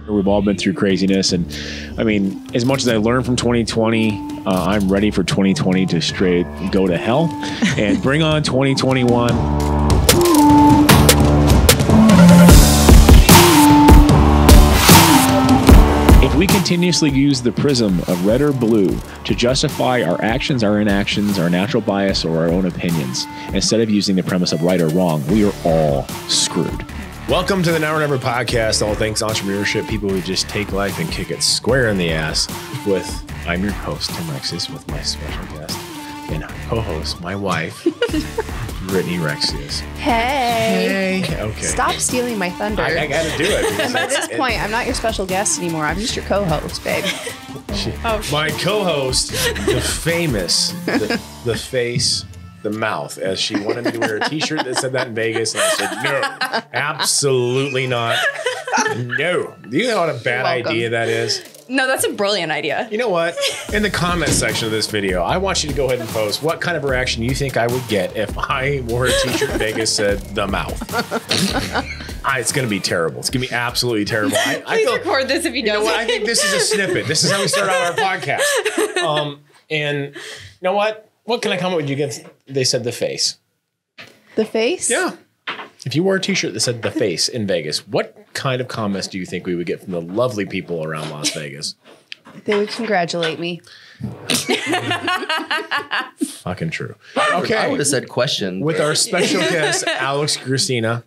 We've all been through craziness. And I mean, as much as I learned from 2020, I'm ready for 2020 to straight go to hell and bring on 2021. If we continuously use the prism of red or blue to justify our actions, our inactions, our natural bias, or our own opinions, instead of using the premise of right or wrong, we are all screwed. Welcome to the Now or Never podcast, all things entrepreneurship, people who just take life and kick it square in the ass I'm your host, Tim Rexius, with my special guest and co-host, my wife, Brittany Rexius. Hey. Okay. Stop stealing my thunder. I got to do it. And by this point, I'm not your special guest anymore. I'm just your co-host, babe. My co-host, the famous, the face, the mouth, as she wanted me to wear a t-shirt that said that in Vegas, and I said, no, absolutely not. No. Do you know what a bad idea that is? No, that's a brilliant idea. You know what? In the comment section of this video, I want you to go ahead and post what kind of reaction you think I would get if I wore a t-shirt in Vegas said the mouth. It's going to be terrible. It's going to be absolutely terrible. Please record this if you don't. You know what? I think this is a snippet. This is how we start out our podcast. And you know what? What kind of comment would you get? They said the face. The face? Yeah. If you wore a t-shirt that said the face in Vegas, what kind of comments do you think we would get from the lovely people around Las Vegas? They would congratulate me. Fucking true. Okay. I would have said question. With our special guest, Alex Grusina.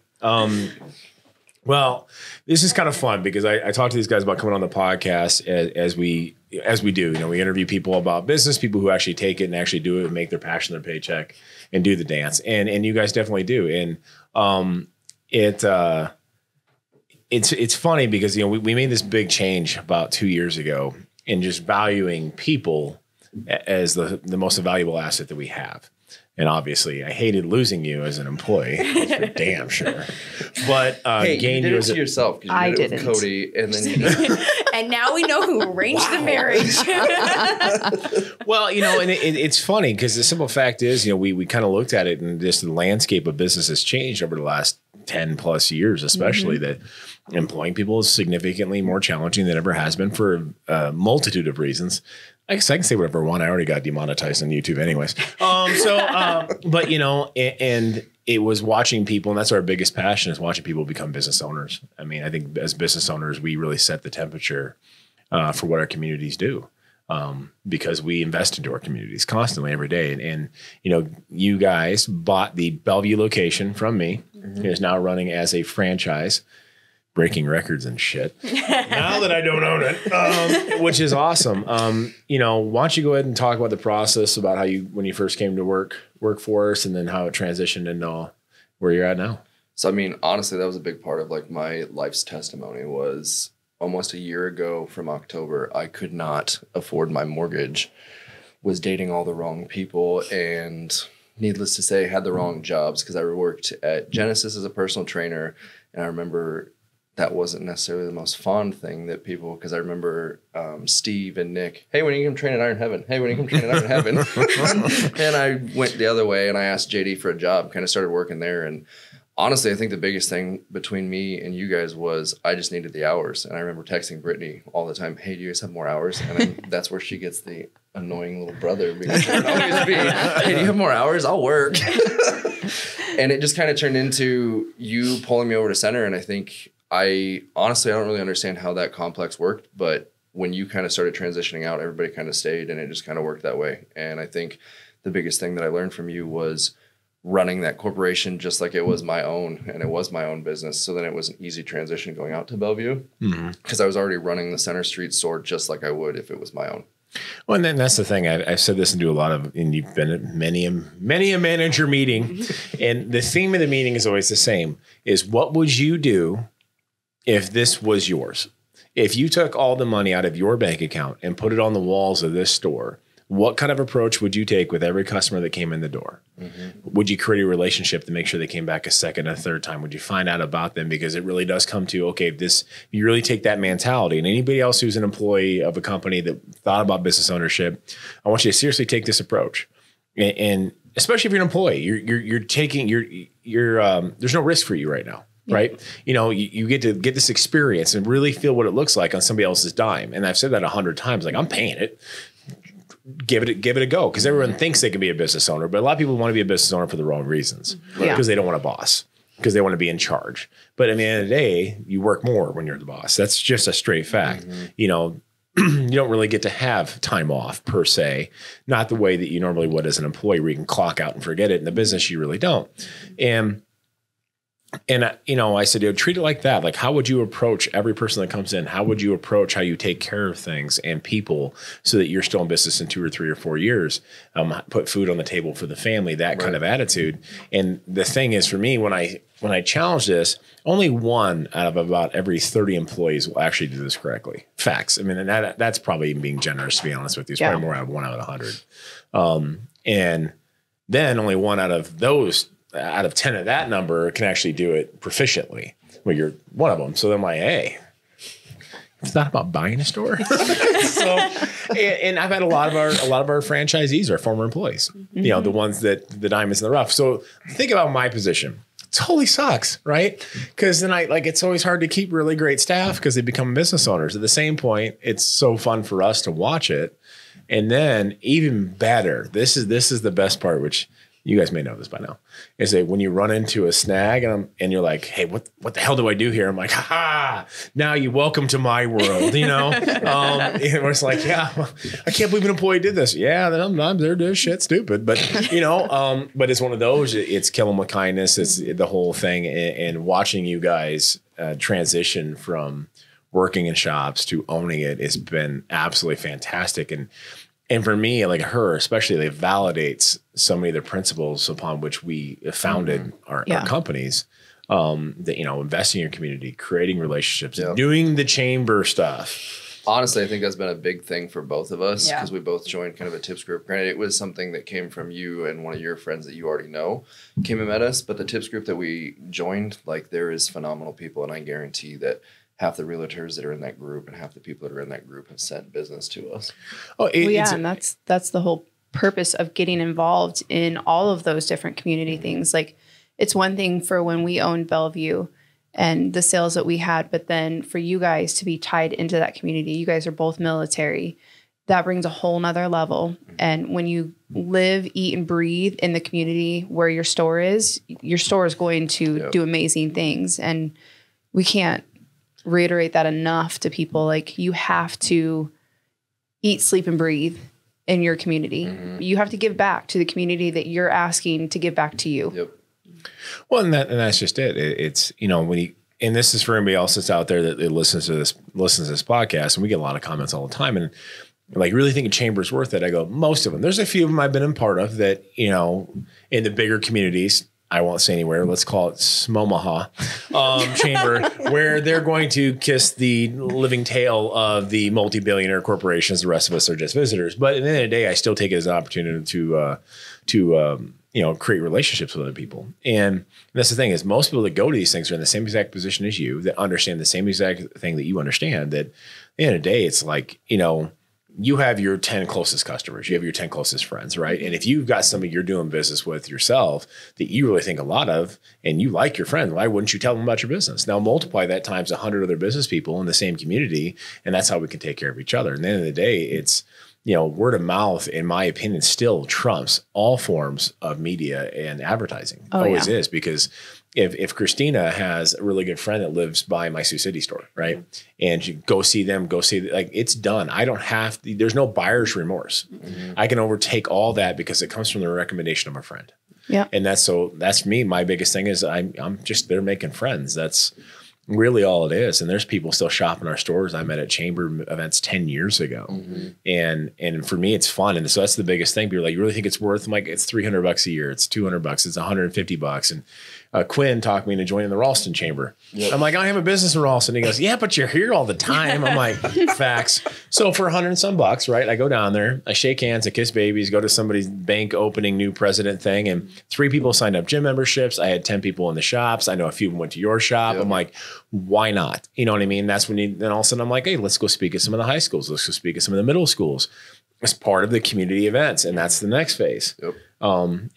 Well, this is kind of fun because I talk to these guys about coming on the podcast as we do. You know, we interview people about business, people who actually take it and actually do it and make their passion their paycheck and do the dance. And you guys definitely do. And it's funny because, you know, we made this big change about 2 years ago in just valuing people as the most valuable asset that we have. And obviously, I hated losing you as an employee, for damn sure. But hey, gained you did you it as to yourself because you did it with Cody, and then and now we know who arranged the marriage. Well, you know, and it's funny because the simple fact is, you know, we kind of looked at it and just the landscape of business has changed over the last 10 plus years, especially that employing people is significantly more challenging than ever has been for a multitude of reasons. I guess I can say whatever I want. I already got demonetized on YouTube anyways. But you know, and it was watching people, and that's our biggest passion is watching people become business owners. I mean, I think as business owners, we really set the temperature for what our communities do because we invest into our communities constantly every day. And you know, you guys bought the Bellevue location from me. It is now running as a franchise, breaking records and shit. Now that I don't own it, which is awesome. You know, why don't you go ahead and talk about the process about how when you first came to work for us, and then how it transitioned into where you're at now. So, I mean, honestly, that was a big part of like my life's testimony. Was almost a year ago from October, I could not afford my mortgage, was dating all the wrong people, and needless to say, had the wrong jobs because I worked at Genesis as a personal trainer, and I remember that wasn't necessarily the most fun thing that people, because I remember Steve and Nick, hey, when are you going to train at Iron Heaven? Hey, when are you going to train at Iron Heaven? And I went the other way and I asked JD for a job, kind of started working there. And honestly, I think the biggest thing between me and you guys was I just needed the hours. And I remember texting Brittany all the time, hey, do you guys have more hours? And then that's where she gets the annoying little brother because it would always be, hey, do you have more hours? I'll work. And it just kind of turned into you pulling me over to center. And I think I don't really understand how that complex worked, but when you kind of started transitioning out, everybody kind of stayed and it just kind of worked that way. And I think the biggest thing that I learned from you was running that corporation just like it was my own, and it was my own business. So then it was an easy transition going out to Bellevue because I was already running the Center Street store just like I would if it was my own. Well, and then that's the thing. I've said this and do a lot of, and you've been at many a manager meeting, and the theme of the meeting is always the same: is what would you do if this was yours? If you took all the money out of your bank account and put it on the walls of this store, what kind of approach would you take with every customer that came in the door? Would you create a relationship to make sure they came back a second, a third time? Would you find out about them? Because it really does come to, okay, if you really take that mentality, and anybody else who's an employee of a company that thought about business ownership, I want you to seriously take this approach. And especially if you're an employee, you're taking, there's no risk for you right now. right? You know, you get to get this experience and really feel what it looks like on somebody else's dime. And I've said that 100 times, like, I'm paying it. Give it a go, because everyone thinks they can be a business owner, but a lot of people want to be a business owner for the wrong reasons, because they don't want a boss, because they want to be in charge. But at the end of the day, you work more when you're the boss. That's just a straight fact. You know, you don't really get to have time off per se, not the way that you normally would as an employee, where you can clock out and forget it. In the business, you really don't. And you know, I said, you know, treat it like that. Like, how would you approach every person that comes in? How would you approach how you take care of things and people so that you're still in business in 2 or 3 or 4 years? Put food on the table for the family, that kind of attitude. And the thing is, for me, when I challenge this, only 1 out of about every 30 employees will actually do this correctly. Facts. I mean, and that's probably even being generous, to be honest with you. It's probably more out of 1 out of 100. And then only 1 out of those, out of 10 of that number, can actually do it proficiently. Well, you're one of them. So then I'm like, hey, it's not about buying a store. So, and I've had a lot of our franchisees are former employees, you know, the ones that the diamonds in the rough. So think about my position. It totally sucks, right? Because then it's always hard to keep really great staff because they become business owners. At the same point, it's so fun for us to watch it. And then even better, this is the best part, which you guys may know this by now, is that when you run into a snag and you're like, hey, what the hell do I do here? I'm like, ha, now you welcome to my world, you know? And it's like, yeah, I can't believe an employee did this. Yeah, they're doing shit stupid. But, you know, but it's one of those, it's kill them with kindness. It's the whole thing. And watching you guys transition from working in shops to owning it has been absolutely fantastic. And for me, like her especially, it validates so many of the principles upon which we founded our companies. That, you know, investing in your community, creating relationships, doing the chamber stuff. Honestly, I think that's been a big thing for both of us, because we both joined kind of a tips group. Granted, it was something that came from you and one of your friends that you already know came and met us. But the tips group that we joined, like, there is phenomenal people. And I guarantee that half the realtors that are in that group and half the people that are in that group have sent business to us. And that's the whole purpose of getting involved in all of those different community things. Like, it's one thing for when we owned Bellevue and the sales that we had, but then for you guys to be tied into that community, you guys are both military. That brings a whole nother level. And when you live, eat, and breathe in the community where your store is going to do amazing things. And we can't reiterate that enough to people. Like, you have to eat, sleep, and breathe in your community. You have to give back to the community that you're asking to give back to you. Well, and that's just it. It's, you know, and this is for anybody else that's out there that listens to this podcast, and we get a lot of comments all the time, and like, really think a chamber's worth it. I go, most of them. There's a few of them I've been in part of that, you know, in the bigger communities, I won't say anywhere, let's call it Smomaha chamber, where they're going to kiss the living tail of the multi-billionaire corporations. The rest of us are just visitors. But at the end of the day, I still take it as an opportunity to you know, create relationships with other people. And that's the thing, is most people that go to these things are in the same exact position as you, that understand the same exact thing that you understand. That at the end of the day, it's like, you know, you have your 10 closest customers, you have your 10 closest friends, right? And if you've got somebody you're doing business with yourself that you really think a lot of, and you like your friend, why wouldn't you tell them about your business? Now multiply that times 100 other business people in the same community, and that's how we can take care of each other. And at the end of the day, it's, you know, word of mouth, in my opinion, still trumps all forms of media and advertising. Always is, because if Christina has a really good friend that lives by my Sioux City store, right? And you go see them, like, it's done. I don't have, there's no buyer's remorse. I can overtake all that because it comes from the recommendation of a friend. Yeah. And that's me. My biggest thing is I'm just there making friends. That's really all it is. And there's people still shopping our stores I met at chamber events 10 years ago. And for me, it's fun. And so that's the biggest thing. People are like, you really think it's worth? I'm like, it's $300 a year. It's $200. It's $150. And Quinn talked me into joining the Ralston chamber. I'm like, I have a business in Ralston. He goes, yeah, but you're here all the time. I'm like, facts. So for $100 and some bucks, right? I go down there, I shake hands, I kiss babies, go to somebody's bank opening new president thing. And 3 people signed up gym memberships. I had 10 people in the shops. I know a few of them went to your shop. I'm like, why not? You know what I mean? That's when then all of a sudden I'm like, hey, let's go speak at some of the high schools. Let's go speak at some of the middle schools. as part of the community events. And that's the next phase. Yep.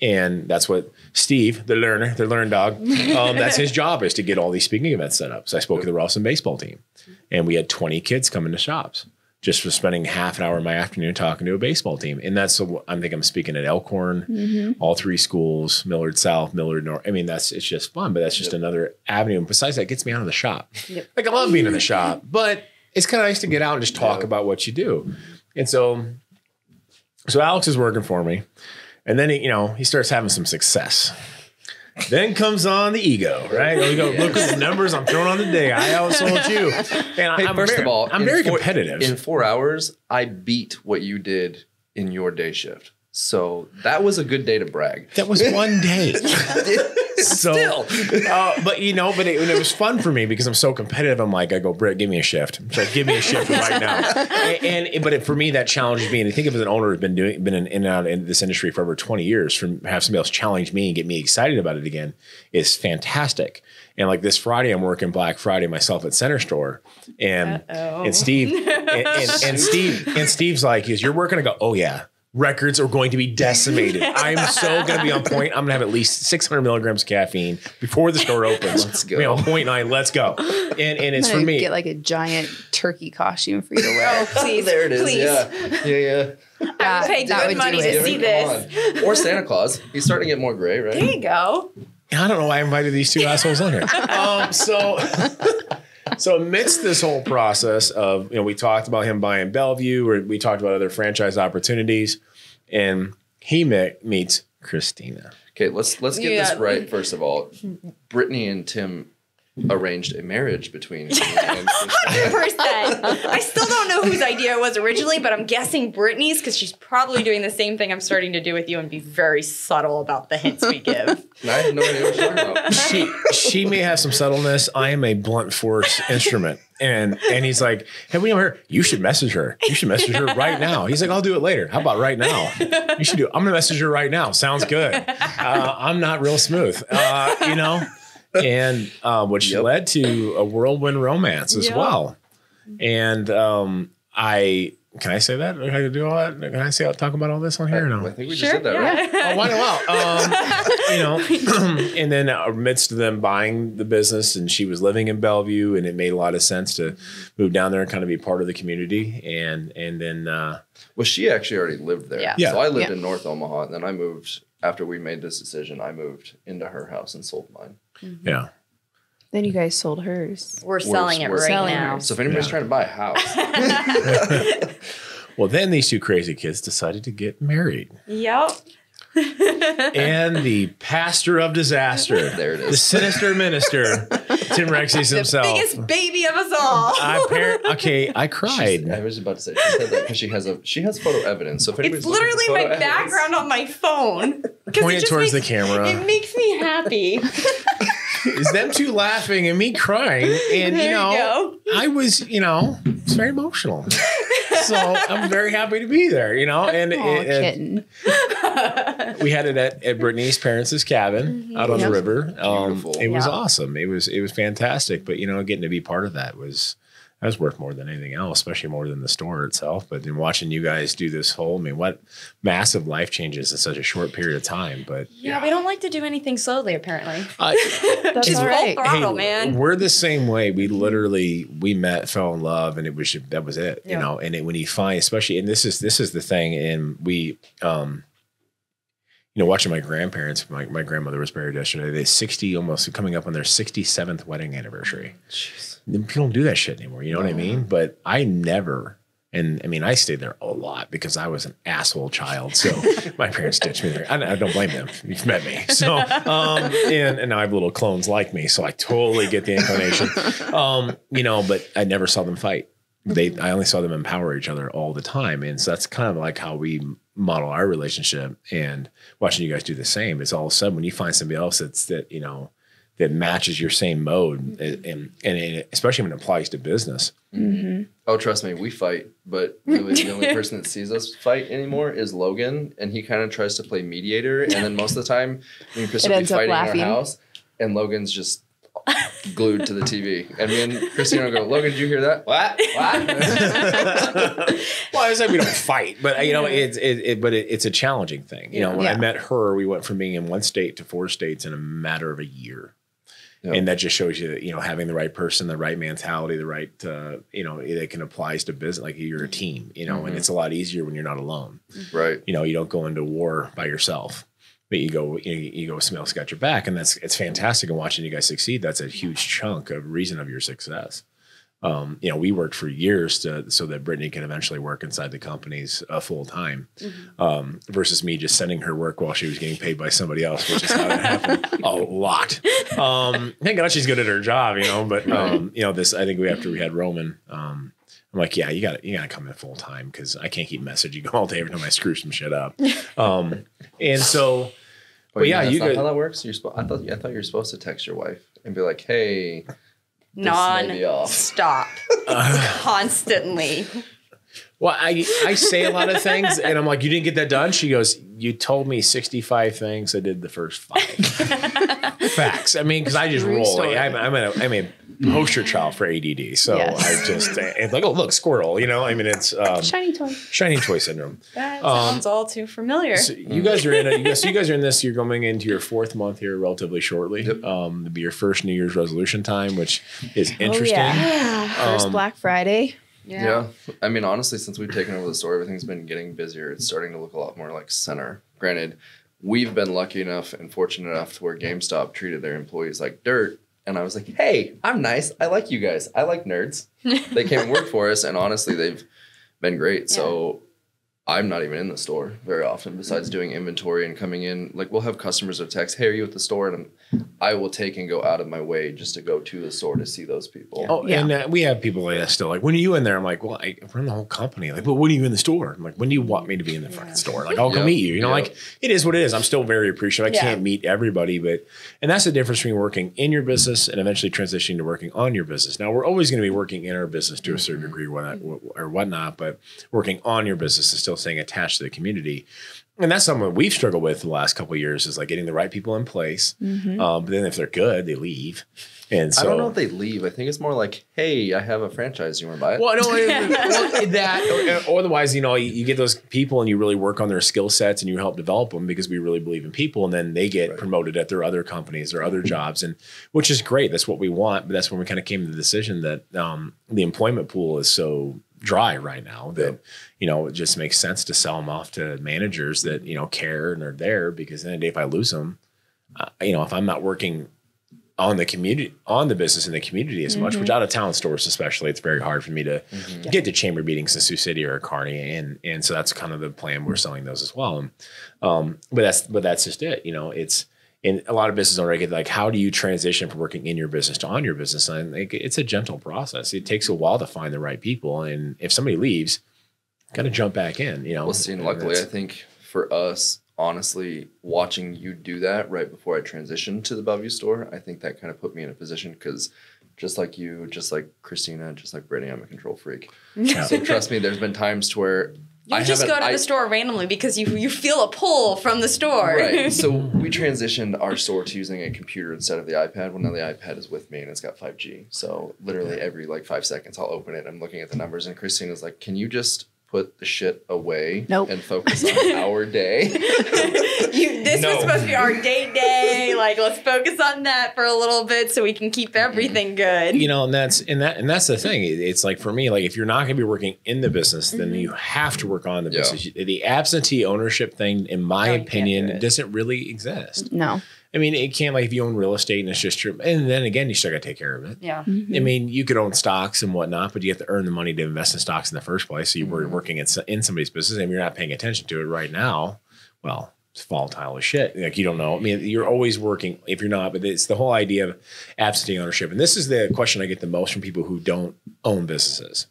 And that's what Steve, the learn dog, that's his job, is to get all these speaking events set up. So I spoke to the Ralston baseball team, and we had 20 kids come into shops just for spending half an hour of my afternoon talking to a baseball team. And that's, I'm speaking at Elkhorn, all 3 schools, Millard South, Millard North. I mean, it's just fun, but that's just another avenue. And besides that, it gets me out of the shop. Like, I love being in the shop, but it's kind of nice to get out and just talk about what you do. And so Alex is working for me. And then, he starts having some success. Then comes on the ego, right? We go, look at the numbers I'm throwing on today. I outsold you. And First of all, I'm very competitive. In 4 hours, I beat what you did in your day shift. So that was a good day to brag. That was one day. Still. But it was fun for me because I'm so competitive. I'm like, I go, Britt, give me a shift. She's like, give me a shift right now. But for me, that challenges me. And I think, as an owner who's been in and out in this industry for over 20 years, have somebody else challenge me and get me excited about it again is fantastic. And like this Friday, I'm working Black Friday myself at Center Store, and Steve and Steve's like, you're working. I go, oh yeah. Records are going to be decimated. I'm so going to be on point. I'm going to have at least 600 milligrams of caffeine before the store opens. Let's go. 0.9. Let's go. And it's for me. Get like a giant turkey costume for you to wear. Please, there it is. please. Yeah. I would pay good money to see this. Or Santa Claus. He's starting to get more gray, right? There you go. I don't know why I invited these 2 assholes on here. So amidst this whole process of, we talked about him buying Bellevue, or we talked about other franchise opportunities, and he meets Christina. Okay, let's get this right. First of all, Brittany and Tim arranged a marriage between me and Christina. 100%. I still don't know whose idea it was originally, but I'm guessing Brittany's, because she's probably doing the same thing I'm starting to do with you and be very subtle about the hints we give. And I have no idea what you're talking about. She may have some subtleness. I am a blunt force instrument. And he's like, hey, we know her. You should message her. You should message her right now. He's like, I'll do it later. How about right now? You should do it. I'm going to message her right now. Sounds good. I'm not real smooth, and which led to a whirlwind romance as well. And can I say that? Can I do all that? Can I talk about all this on here? Or no? I think we just did that, right? Oh, why not? And then amidst them buying the business, and she was living in Bellevue, and it made a lot of sense to move down there and kind of be part of the community. And then, well, she actually already lived there. Yeah. So I lived in North Omaha, and then I moved after we made this decision. I moved into her house and sold mine. Mm-hmm. Yeah. Then you guys sold hers. We're selling it right now. So if anybody's trying to buy a house. Well, then these 2 crazy kids decided to get married. Yep. And the pastor of disaster, There it is. the sinister minister, Tim Rexius himself. Biggest baby of us all. I cried. I was about to say, she said that because she has photo evidence. So if anybody's It's literally looking for my photo evidence- background on my phone. Point it towards the camera. It makes me happy. Is them 2 laughing and me crying. And, There you go. I was, it's very emotional. So I'm very happy to be there, and Kitten. we had it at Brittany's parents' cabin out on the river. Beautiful. It was awesome. It was fantastic. But, getting to be part of that was worth more than anything else, especially more than the store itself. But in watching you guys do this whole, what massive life changes in such a short period of time. But Yeah, we don't like to do anything slowly, apparently. That's Just right. full throttle, man. We're the same way. We met, fell in love, and that was it. Yeah. And when you find, especially, and this is the thing, and we, watching my grandparents, my grandmother was married yesterday. They're 60, almost coming up on their 67th wedding anniversary. Jeez. People don't do that shit anymore. You know what I mean? But I never. And I stayed there a lot because I was an asshole child. So my parents ditched me there. I don't blame them. You've met me. So, and now I have little clones like me. So I totally get the inclination. But I never saw them fight. I only saw them empower each other all the time. And so that's kind of like how we model our relationship, and watching you guys do the same. It's all of a sudden when you find somebody else that matches your same mode, and especially when it applies to business. Mm-hmm. Oh, trust me, we fight, but really the only person that sees us fight anymore is Logan, and he kind of tries to play mediator, and then most of the time, me and Chris will be ends up fighting in laughing. our house, and Logan's just glued to the TV. And me and Christina will go, Logan, did you hear that? What? Well, it's like we don't fight, but you know, it's a challenging thing. You know, when I met her, we went from being in 1 state to 4 states in a matter of a year. Yep. And that just shows you that, you know, having the right person, the right mentality, the right, you know, it can apply to business. Like you're a team, you know, and it's a lot easier when you're not alone. Right. You know, you don't go into war by yourself, but you go with somebody else got your back. And it's fantastic. And watching you guys succeed, that's a huge chunk of reason of your success. You know, we worked for years so that Brittany can eventually work inside the companies full time, versus me just sending her work while she was getting paid by somebody else, which is how that happened a lot. Thank God she's good at her job, you know. But you know, I think after we had Roman, I'm like, yeah, you gotta come in full time because I can't keep messaging you all day every time I screw some shit up. And so, but yeah, you guys, how that works. I thought you were supposed to text your wife and be like, hey. Non-stop. Constantly. Well, I say a lot of things and I'm like, you didn't get that done? She goes, you told me 65 things. I did the first 5. Facts. I mean, because I just roll. I'm a poster child for ADD. So I just, it's like, oh, look, squirrel. You know, I mean, it's shiny toy syndrome. That sounds all too familiar. So you guys are in this, you're going into your 4th month here relatively shortly. Yep. It'll be your first New Year's resolution time, which is interesting. First Black Friday. Yeah. I mean, honestly, since we've taken over the store, everything's been getting busier. It's starting to look a lot more like center. Granted, we've been lucky enough and fortunate enough to where GameStop treated their employees like dirt. And I was like, hey, I'm nice. I like you guys. I like nerds. They came and work for us. And honestly, they've been great. Yeah. So I'm not even in the store very often besides doing inventory and coming in. Like we'll have customers that text, hey, are you at the store? And I will take and go out of my way just to go to the store to see those people. Oh, yeah. And we have people like that still. Like, when are you in there? I'm like, well, I run the whole company. Like, well, when are you in the store? I'm like, when do you want me to be in the fucking store? Like, I'll come meet you. You know, like it is what it is. I'm still very appreciative. I can't meet everybody, and that's the difference between working in your business and eventually transitioning to working on your business. Now, we're always going to be working in our business to a certain degree or whatnot, but working on your business is still staying attached to the community. And that's something we've struggled with the last couple of years is like getting the right people in place. But then if they're good, they leave. And so I don't know if they leave. I think it's more like, hey, I have a franchise. You want to buy it? Well, no, that or otherwise, you know, you get those people and you really work on their skill sets and you help develop them because we really believe in people. And then they get promoted at their other companies or other jobs, and which is great. That's what we want. But that's when we kind of came to the decision that the employment pool is so dry right now that, you know, it just makes sense to sell them off to managers that, you know, care and are there, because then the day if I lose them, you know, if I'm not working on the community, on the business in the community as much, which out of town stores, especially, it's very hard for me to get to chamber meetings in Sioux City or Kearney. And so that's kind of the plan. We're selling those as well. But that's just it. You know, it's in a lot of business already get like, how do you transition from working in your business to on your business? And it's a gentle process. It takes a while to find the right people. And if somebody leaves, got to jump back in, you know. Well, see, luckily, I think for us, honestly, watching you do that right before I transitioned to the Bellevue store, I think that kind of put me in a position because just like you, just like Christina, just like Brittany, I'm a control freak. So trust me, there's been times to where you just go to the store randomly because you feel a pull from the store. Right. So we transitioned our store to using a computer instead of the iPad. Well, now the iPad is with me and it's got 5G. So literally every 5 seconds I'll open it. I'm looking at the numbers and Christina's like, can you just put the shit away and focus on our day? This was supposed to be our day. Like, let's focus on that for a little bit so we can keep everything good. You know, and that's the thing. It's like, for me, like, if you're not going to be working in the business, then you have to work on the business. The absentee ownership thing, in my opinion, doesn't really exist. No. I mean, it can't, like, if you own real estate and it's just true. And then again, you still got to take care of it. Yeah. I mean, you could own stocks and whatnot, but you have to earn the money to invest in stocks in the first place. So you were working in somebody's business and you're not paying attention to it right now. Well, it's volatile as shit. Like, you don't know. I mean, you're always working if you're not, but it's the whole idea of absentee ownership. And this is the question I get the most from people who don't own businesses.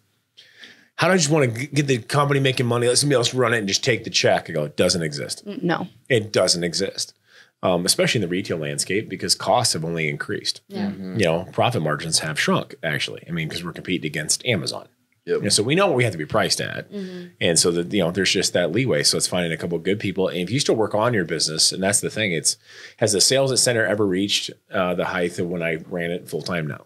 How do I just want to get the company making money, let somebody else run it and just take the check? I go, it doesn't exist. No. It doesn't exist. Especially in the retail landscape, because costs have only increased. Yeah. You know, profit margins have shrunk, actually. I mean, because we're competing against Amazon. Yep. You know, so we know what we have to be priced at. And so that, you know, there's just that leeway. So it's finding a couple of good people. And if you still work on your business, and that's the thing, has the sales at center ever reached the height of when I ran it full time? No.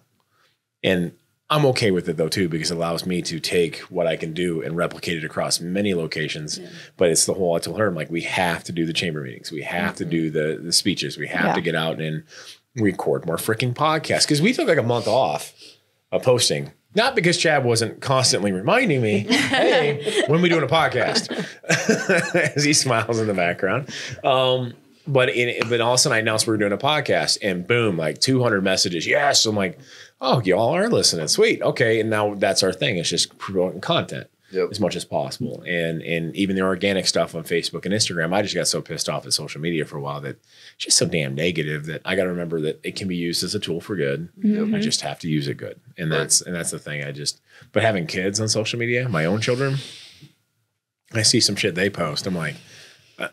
And I'm okay with it though too, because it allows me to take what I can do and replicate it across many locations. But it's the whole, I told her, I'm like, we have to do the chamber meetings. We have to do the speeches. We have to get out and record more freaking podcasts. Because we took like a month off of posting. Not because Chad wasn't constantly reminding me, hey, when are we doing a podcast? As he smiles in the background. But all of a sudden I announced we were doing a podcast and boom, like 200 messages. Yes. I'm like, oh, y'all are listening. Sweet. Okay. And now that's our thing. It's just promoting content as much as possible. And even the organic stuff on Facebook and Instagram, I just got so pissed off at social media for a while that it's just so damn negative that I got to remember that it can be used as a tool for good. I just have to use it good. And that's the thing. But having kids on social media, my own children, I see some shit they post. I'm like,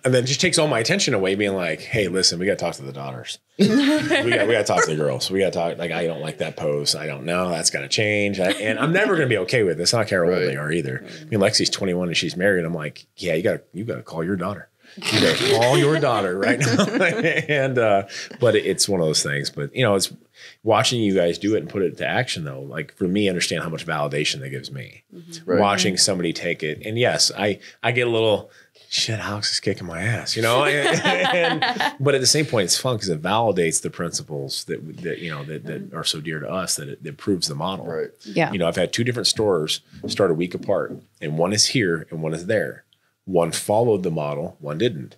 and then it just takes all my attention away, being like, hey, listen, we got to talk to the daughters. we got to talk to the girls. We got to talk, like, I don't like that post. I don't know. That's got to change. And I'm never going to be okay with this. I don't care how old they are either. I mean, Lexi's 21 and she's married. I'm like, yeah, you got to call your daughter. You got to call your daughter right now. But it's one of those things. But, you know, it's watching you guys do it and put it into action, though. Like, for me, understand how much validation that gives me. Watching somebody take it. And yes, I get a little... shit, Alex is kicking my ass, you know? But at the same point, it's fun because it validates the principles that you know, that are so dear to us that it proves the model. Right. Yeah. You know, I've had two different stores start a week apart, and one is here and one is there. One followed the model, one didn't.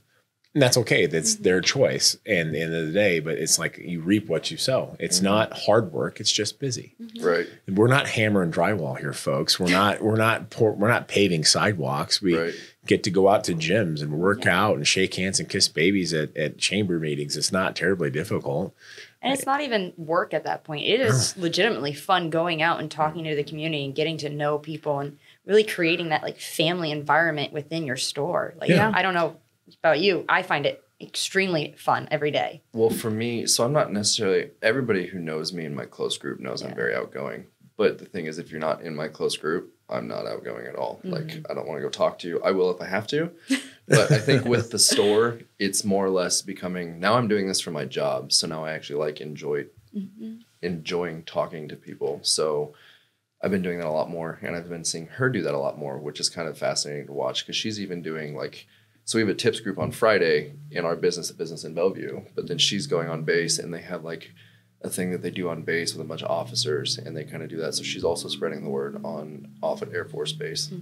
And that's okay. That's their choice. And at the end of the day, but it's like you reap what you sow. It's not hard work. It's just busy. Right. We're not hammering drywall here, folks. We're not paving sidewalks. We get to go out to gyms and work out and shake hands and kiss babies at chamber meetings. It's not terribly difficult. And it's not even work at that point. It is legitimately fun going out and talking to the community and getting to know people and really creating that like family environment within your store. Like, I don't know about you. I find it extremely fun every day. Well, for me, so I'm not necessarily, everybody who knows me in my close group knows I'm very outgoing. But the thing is, if you're not in my close group, I'm not outgoing at all. Like, I don't want to go talk to you. I will if I have to. But I think with the store, it's more or less becoming, now I'm doing this for my job. So now I actually like enjoying talking to people. So I've been doing that a lot more. And I've been seeing her do that a lot more, which is kind of fascinating to watch. Because she's even doing like, so we have a tips group on Friday in our business in Bellevue. But then she's going on base and they have like a thing that they do on base with a bunch of officers, and they kind of do that. So she's also spreading the word off at Air Force Base.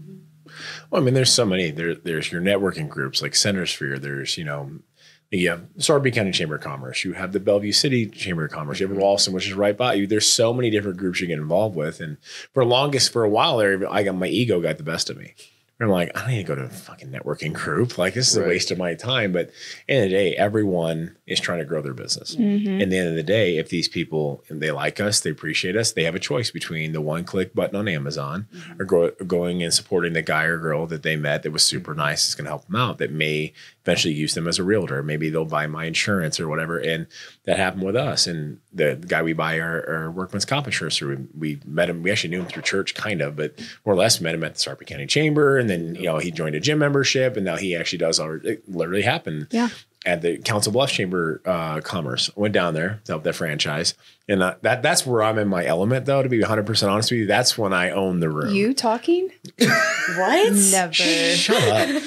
Well, I mean, there's so many. There's your networking groups like Centersphere. There's, you know, the Sarpy County Chamber of Commerce. You have the Bellevue City Chamber of Commerce. You have Ralston, which is right by you. There's so many different groups you get involved with. And for a while there, my ego got the best of me. I'm like, I don't need to go to a fucking networking group. Like, this is a waste of my time. But at the end of the day, everyone is trying to grow their business. And at the end of the day, if these people, they like us, they appreciate us, they have a choice between the one-click button on Amazon or going and supporting the guy or girl that they met that was super nice, is going to help them out, that may eventually use them as a realtor. Maybe they'll buy my insurance or whatever. And that happened with us. And the guy we buy our workman's comp insurance through, we met him. We actually knew him through church, kind of, but more or less met him at the Sarpy County Chamber. And then, you know, he joined a gym membership, and now he actually does it literally happened at the Council Bluffs Chamber Commerce. Went down there to help that franchise. And that's where I'm in my element, though, to be 100% honest with you. That's when I own the room. You talking? What? Never. Shut up.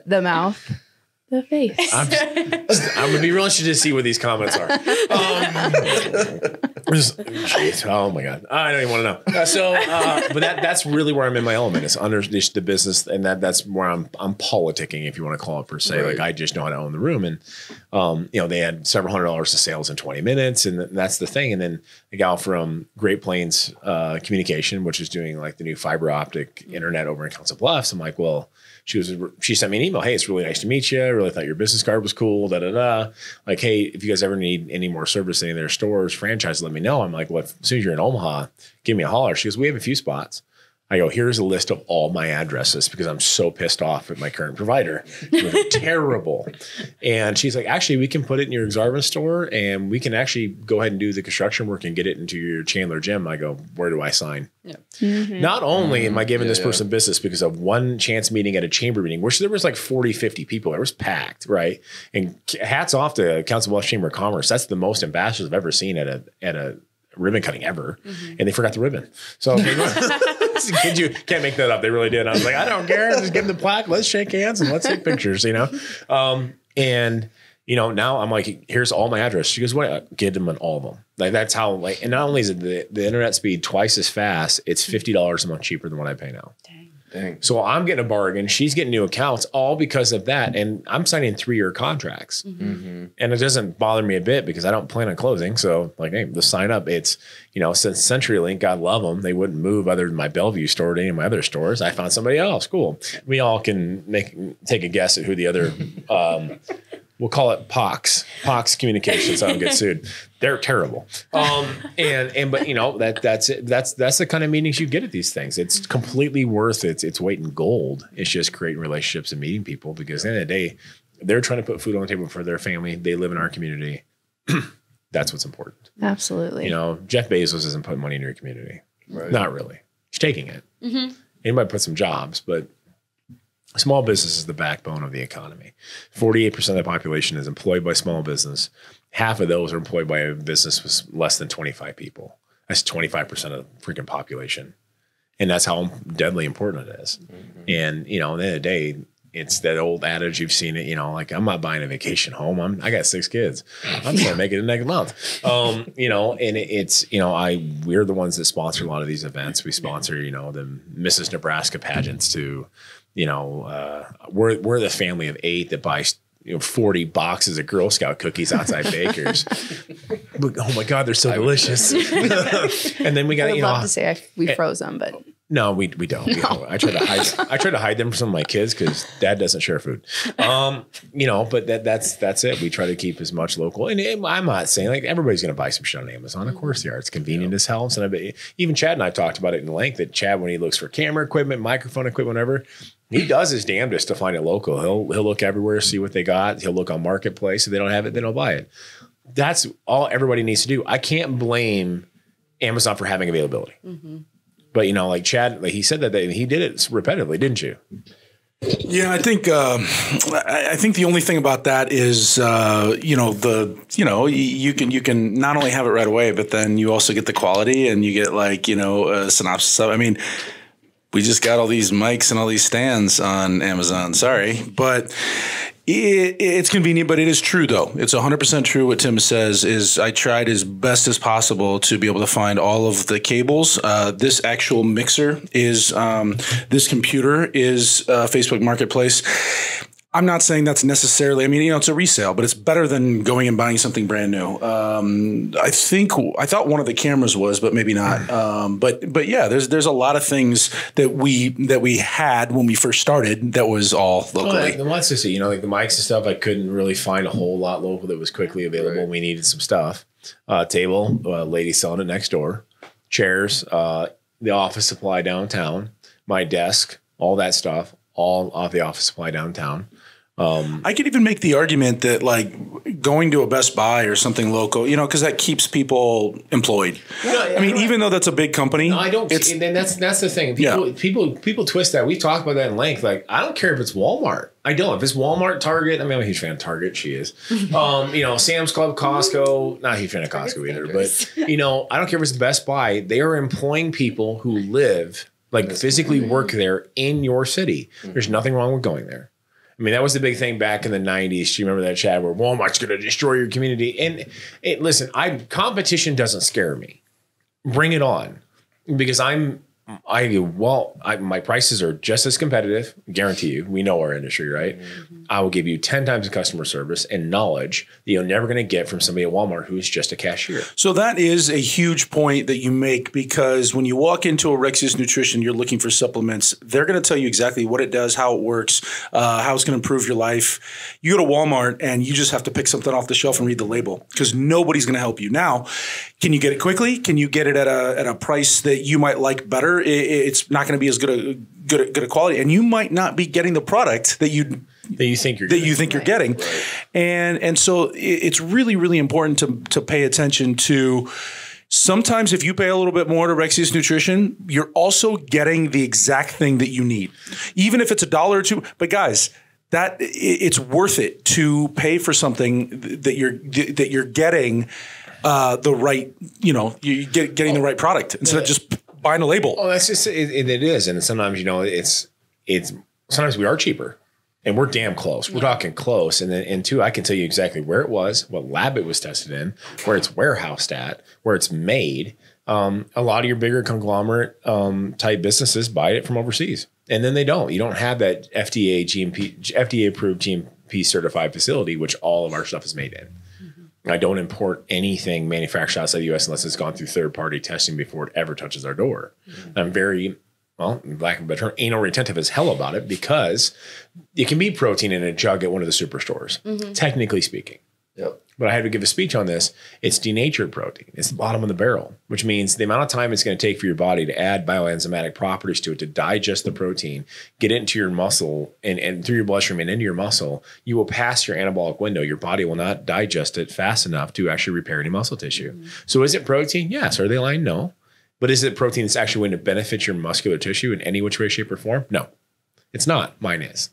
The mouth. The face. I'm going to be real interested to see what these comments are. Oh my God. I don't even want to know. But that's really where I'm in my element. It's under the business. And that's where I'm politicking, if you want to call it per se. Like, I just know how to own the room. And, you know, they had several $100s of sales in 20 minutes. And that's the thing. And then the gal from Great Plains Communication, which is doing like the new fiber optic internet over in Council Bluffs. I'm like, well, she sent me an email. Hey, it's really nice to meet you. I really thought your business card was cool. Like, hey, if you guys ever need any more service in any of their stores, franchise, let me know. I'm like, well, as soon as you're in Omaha, give me a holler. She goes, we have a few spots. I go, here's a list of all my addresses because I'm so pissed off at my current provider. They're terrible. And she's like, actually, we can put it in your Exarban store and we can actually go ahead and do the construction work and get it into your Chandler gym. I go, where do I sign? Yeah. Not only am I giving this person business because of one chance meeting at a chamber meeting, which there was like 40, 50 people. It was packed, right? And hats off to Council Bluffs Chamber of Commerce. That's the most ambassadors I've ever seen at a ribbon cutting ever. And they forgot the ribbon. So you can't make that up. They really did. I was like, I don't care. Just give them the plaque. Let's shake hands and let's take pictures, you know? And, you know, now I'm like, here's all my address. She goes, what? Get them on all of them. Like, that's how, like, and not only is it the internet speed twice as fast, it's $50 a month cheaper than what I pay now. Dang. So I'm getting a bargain. She's getting new accounts all because of that. And I'm signing 3-year contracts. And it doesn't bother me a bit because I don't plan on closing. So like, hey, the sign up, it's, you know, since CenturyLink, God love them. They wouldn't move other than my Bellevue store to any of my other stores. I found somebody else. Cool. We all can take a guess at who the other, we'll call it Pox Communications. So I don't get sued. They're terrible. But you know, that's it. That's the kind of meetings you get at these things. It's completely worth its weight in gold. It's just creating relationships and meeting people because at the end of the day, they're trying to put food on the table for their family. They live in our community. That's what's important. Absolutely. You know, Jeff Bezos isn't putting money in your community. Right. Not really. He's taking it. He might put some jobs, but small business is the backbone of the economy. 48% of the population is employed by small business. Half of those are employed by a business with less than 25 people. That's 25% of the freaking population. And that's how deadly important it is. And, you know, at the end of the day, it's that old adage, you've seen it, you know, like I'm not buying a vacation home. I got 6 kids. I'm just going to make it the next month. You know, and it's, you know, we're the ones that sponsor a lot of these events. We sponsor, you know, the Mrs. Nebraska pageants to, you know, we're the family of 8 that buys, you know, 40 boxes of Girl Scout cookies outside Baker's. Oh my God, they're so delicious. And then we got, you know, I'd love to say we froze them, but no, we don't. No. You know, I try to hide them from some of my kids because Dad doesn't share food. You know, but that's it. We try to keep as much local. And I'm not saying like everybody's going to buy some shit on Amazon. Of course they are. It's convenient as hell. And I bet even Chad and I talked about it in length that Chad, when he looks for camera equipment, microphone equipment, whatever, he does his damnedest to find it local. He'll look everywhere, see what they got. He'll look on Marketplace. If they don't have it, they don't buy it. That's all everybody needs to do. I can't blame Amazon for having availability. But, you know, like Chad, like he said that he did it repetitively, didn't you? Yeah, I think the only thing about that is, you know, you can not only have it right away, but then you also get the quality and you get like, you know, a synopsis of, I mean, we just got all these mics and all these stands on Amazon. Sorry, but it's convenient, but it is true though. It's 100% true. What Tim says is I tried as best as possible to be able to find all of the cables. This actual mixer is, this computer is Facebook Marketplace. I'm not saying that's necessarily, I mean, you know, it's a resale, but it's better than going and buying something brand new. I thought one of the cameras was, but maybe not. But yeah, there's a lot of things that we had when we first started that was all locally. Well, let's just see, you know, like the mics and stuff, I couldn't really find a whole lot local that was quickly available. Right. We needed some stuff. Table, lady selling it next door. Chairs, the office supply downtown. My desk, all that stuff, all off the office supply downtown. I could even make the argument that like going to a Best Buy or something local, you know, because that keeps people employed. No, I mean, even though that's a big company, no, I don't. And then that's the thing. People twist that. We've talked about that in length. Like, I don't care if it's Walmart. I don't. If it's Walmart, Target. I mean, I'm a huge fan of Target. She is. You know, Sam's Club, Costco. Not a huge fan of Costco either. But you know, I don't care if it's Best Buy. They are employing people who live, like physically work there in your city. There's nothing wrong with going there. I mean, that was the big thing back in the 90s. Do you remember that, Chad, where Walmart's going to destroy your community? And listen, competition doesn't scare me. Bring it on. Because my prices are just as competitive. Guarantee you. We know our industry, right? I will give you 10 times the customer service and knowledge that you're never going to get from somebody at Walmart who's just a cashier. So that is a huge point that you make, because when you walk into a Rexius Nutrition, you're looking for supplements. They're going to tell you exactly what it does, how it works, how it's going to improve your life. You go to Walmart and you just have to pick something off the shelf and read the label, because nobody's going to help you. Now, can you get it quickly? Can you get it at a price that you might like better? It's not going to be as good a quality, and you might not be getting the product that you think you're getting. Right. And so it's really, really important to pay attention to. Sometimes if you pay a little bit more to Rexius Nutrition, you're also getting the exact thing that you need, even if it's $1 or $2. But guys, that it's worth it to pay for something that you're getting the right, you're getting the right product instead of just buying a label. Oh, that's just it is. And sometimes, it's sometimes we are cheaper. And we're damn close. We're talking close. And two, I can tell you exactly where it was, what lab it was tested in, where it's warehoused at, where it's made. A lot of your bigger conglomerate type businesses buy it from overseas. And then they don't. You don't have that FDA approved GMP certified facility, which all of our stuff is made in. Mm-hmm. I don't import anything manufactured outside the U.S. unless it's gone through third party testing before it ever touches our door. Mm-hmm. I'm very, lack of a better term, anal retentive as hell about it, because it can be protein in a jug at one of the superstores, technically speaking. Yep. But I had to give a speech on this. It's denatured protein. It's the bottom of the barrel, which means the amount of time it's going to take for your body to add bioenzymatic properties to it, to digest the protein, get it into your muscle and through your bloodstream and into your muscle, you will pass your anabolic window. Your body will not digest it fast enough to actually repair any muscle tissue. Mm-hmm. So is it protein? Yes. Are they lying? No. But is it protein that's actually going to benefit your muscular tissue in any which way, shape, or form? No, it's not. Mine is.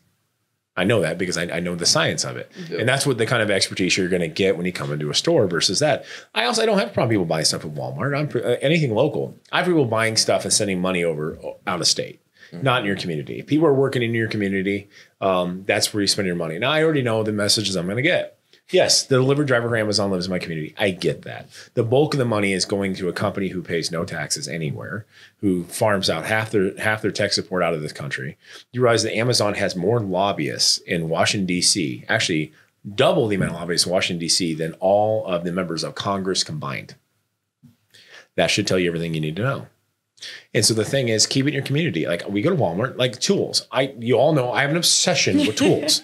I know that because I know the science of it. Yep. And that's what the kind of expertise you're going to get when you come into a store versus that. I don't have a problem people buying stuff at Walmart. Anything local. I have people buying stuff and sending money over out of state, not in your community. If people are working in your community, that's where you spend your money. Now, I already know the messages I'm going to get. Yes, the delivery driver for Amazon lives in my community. I get that. The bulk of the money is going to a company who pays no taxes anywhere, who farms out half their tech support out of this country. You realize that Amazon has more lobbyists in Washington, D.C., actually double the amount of lobbyists in Washington, D.C. than all of the members of Congress combined. That should tell you everything you need to know. And so the thing is, keep it in your community. Like, we go to Walmart, like tools. You all know I have an obsession with tools,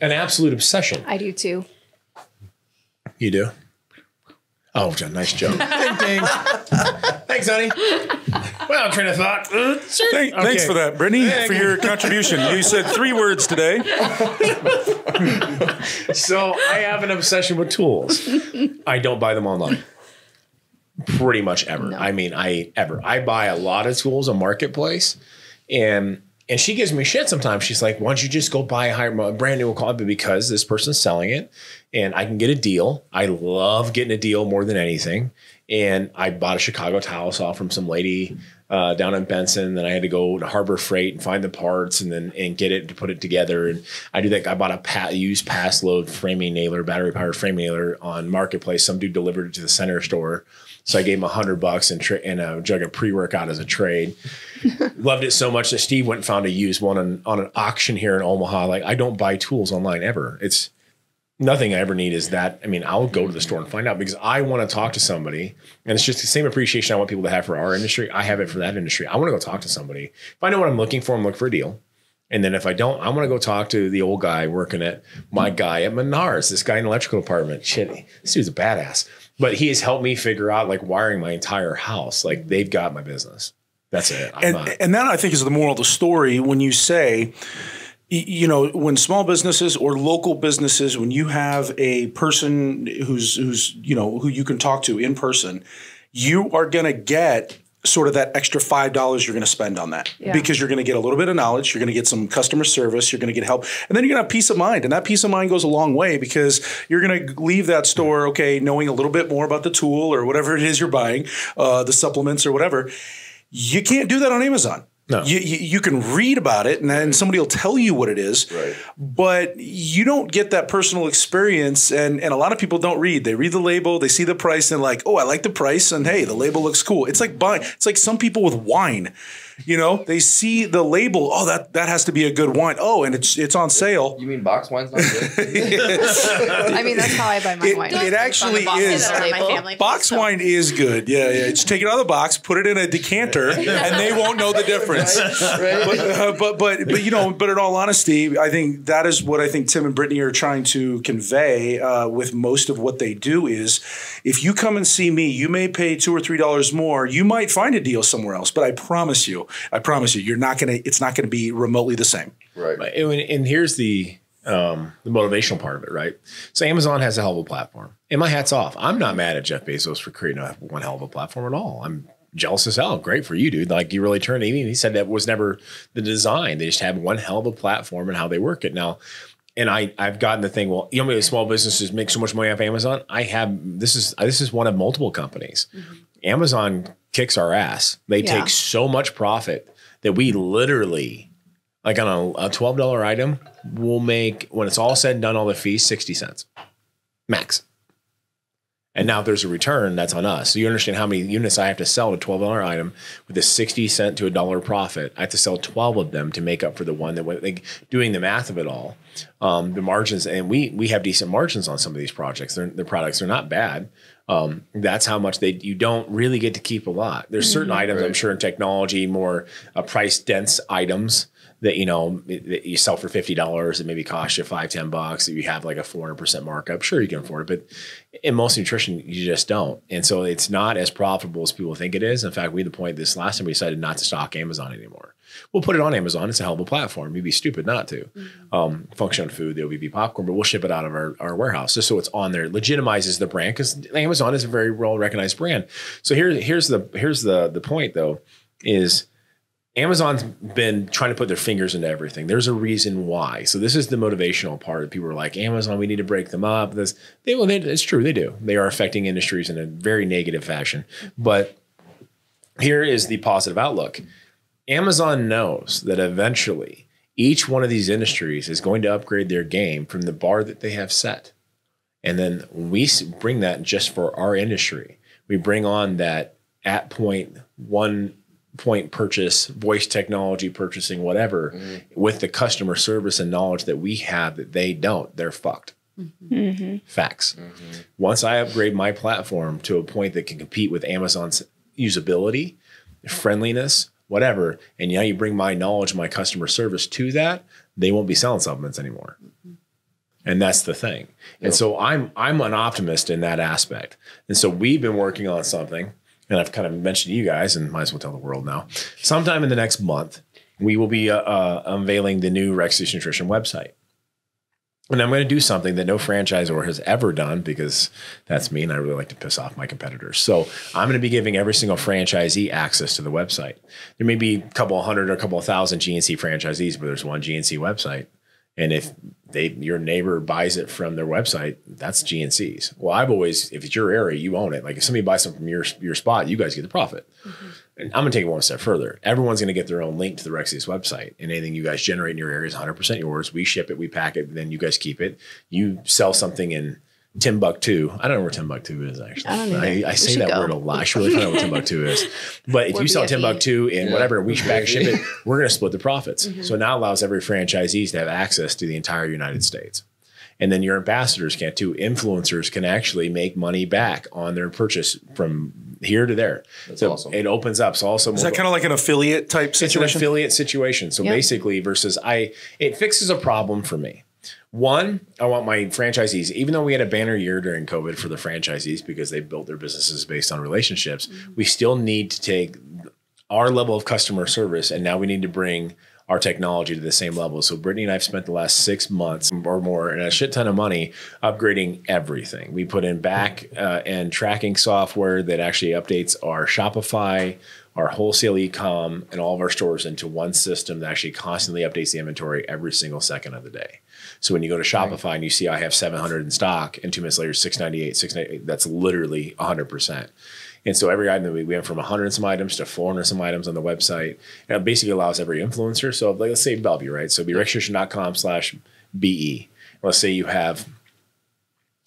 an absolute obsession. I do too. You do? Oh, John, nice joke. Ding, ding. Thanks, honey. Well, train of thought. Thanks for that, Brittany, for your contribution. You said 3 words today. So I have an obsession with tools. I don't buy them online. Pretty much ever. No. I mean, I buy a lot of tools on Marketplace, and she gives me shit sometimes. She's like, why don't you just go buy a brand new equipment because this person's selling it and I can get a deal. I love getting a deal more than anything. And I bought a Chicago towel saw from some lady down in Benson. Then I had to go to Harbor Freight and find the parts and get it to put it together. And I do that. I bought a used pass load framing nailer, battery powered framing nailer on Marketplace. Some dude delivered it to the center store. So I gave him $100 and a jug of pre-workout as a trade. Loved it so much that Steve went and found a used one on an auction here in Omaha. Like, I don't buy tools online ever. It's nothing I ever need is that. I mean, I'll go to the store and find out because I want to talk to somebody. And it's just the same appreciation I want people to have for our industry. I have it for that industry. I want to go talk to somebody. If I know what I'm looking for, I'm looking for a deal. And then if I don't, I want to go talk to the old guy working at my guy at Menards, this guy in the electrical department. Shit, this dude's a badass. But he has helped me figure out like wiring my entire house. Like, they've got my business. That's it. And that, I think, is the moral of the story when you say, you know, when small businesses or local businesses, when you have a person who's you know, who you can talk to in person, you are going to get sort of that extra $5 you're going to spend on that because you're going to get a little bit of knowledge. You're going to get some customer service. You're going to get help. And then you're going to have peace of mind. And that peace of mind goes a long way because you're going to leave that store, okay, knowing a little bit more about the tool or whatever it is you're buying, the supplements or whatever. You can't do that on Amazon. No. You can read about it and then somebody will tell you what it is, but you don't get that personal experience. And a lot of people don't read. They read the label, they see the price and like, oh, I like the price and hey, the label looks cool. It's like buying. It's like some people with wine. You know, they see the label. Oh, that has to be a good wine. Oh, and it's on sale. You mean box wine's not good? I mean, that's how I buy my wine. It actually is. Box wine is good. Yeah. Just take it out of the box, put it in a decanter, and they won't know the difference. Right. But you know, but in all honesty, I think that is what I think Tim and Brittany are trying to convey with most of what they do is, if you come and see me, you may pay $2 or $3 more. You might find a deal somewhere else, but I promise you, you're not gonna. It's not going to be remotely the same. Right. And here's the motivational part of it, right? So Amazon has a hell of a platform, and my hat's off. I'm not mad at Jeff Bezos for creating one hell of a platform at all. I'm jealous as hell. Great for you, dude. Like, you really turned. Even he said that was never the design. They just have one hell of a platform and how they work it now. And I've gotten the thing. Well, you know, small businesses make so much money off Amazon. This is one of multiple companies. Mm-hmm. Amazon kicks our ass. They take so much profit that we literally, like on a $12 item, we'll make, when it's all said and done, all the fees, 60 cents max. And now if there's a return, that's on us. So you understand how many units I have to sell to a $12 item with a 60 cent to $1 profit. I have to sell 12 of them to make up for the one that went, like, doing the math of it all. The margins, and we have decent margins on some of these projects. Their products are not bad. That's how much you don't really get to keep a lot. There's certain items, I'm sure, in technology, more price dense items that, you know, that you sell for $50 and maybe cost you $5-10 that you have like a 400% markup. Sure, you can afford it, but in most nutrition, you just don't. And so it's not as profitable as people think it is. In fact, we had the point this last time we decided not to stock Amazon anymore. We'll put it on Amazon. It's a hell of a platform. You'd be stupid not to. Function on food, the OBB popcorn, but we'll ship it out of our warehouse just so it's on there. It legitimizes the brand because Amazon is a very well recognized brand. So here's the point though, is Amazon's been trying to put their fingers into everything. There's a reason why. So this is the motivational part. People are like, Amazon, we need to break them up. It's true, they do. They are affecting industries in a very negative fashion. But here is the positive outlook. Amazon knows that eventually each one of these industries is going to upgrade their game from the bar that they have set. And then we bring that just for our industry. We bring on that at point purchase, voice technology purchasing, whatever, with the customer service and knowledge that we have that they don't. They're fucked. Facts. Once I upgrade my platform to a point that can compete with Amazon's usability, friendliness, whatever, and now you bring my knowledge, my customer service to that, they won't be selling supplements anymore. And that's the thing. And so I'm an optimist in that aspect. And so we've been working on something, and I've kind of mentioned to you guys, and might as well tell the world now, sometime in the next month, we will be unveiling the new Rexius Nutrition website. And I'm going to do something that no franchisor has ever done, because that's me and I really like to piss off my competitors. So I'm going to be giving every single franchisee access to the website. There may be a couple of hundred or a couple of thousand GNC franchisees, but there's one GNC website. And if your neighbor buys it from their website, that's GNC's. Well, if it's your area, you own it. Like if somebody buys something from your spot, you guys get the profit. And I'm going to take it one step further. Everyone's going to get their own link to the Rexius website, and anything you guys generate in your area is 100% yours. We ship it, we pack it, and then you guys keep it. You sell something in Timbuktu. I don't know where Timbuktu is, actually. I say that word a lot. I should really find out what Timbuktu is. But if you sell Timbuktu and whatever, we pack and ship it, we're going to split the profits. So now it allows every franchisee to have access to the entire United States. And then your ambassadors can too. Influencers can actually make money back on their purchase from here to there. That's awesome. It opens up. So also, is that kind of like an affiliate type situation? It's an affiliate situation. So basically, it fixes a problem for me. One, I want my franchisees, even though we had a banner year during COVID for the franchisees because they built their businesses based on relationships, we still need to take our level of customer service, and now we need to bring our technology to the same level. So Brittany and I have spent the last 6 months or more and a shit ton of money upgrading everything. We put in back end tracking software that actually updates our Shopify, our wholesale e-com, and all of our stores into one system that actually constantly updates the inventory every single second of the day. So when you go to Shopify and you see I have 700 in stock and 2 minutes later, 698, that's literally 100%. And so every item that we went from 100 and some items to 400 and some items on the website. And it basically allows every influencer. So like, let's say Bellevue, right? So it'd be rexnutrition.com/BE. Let's say you have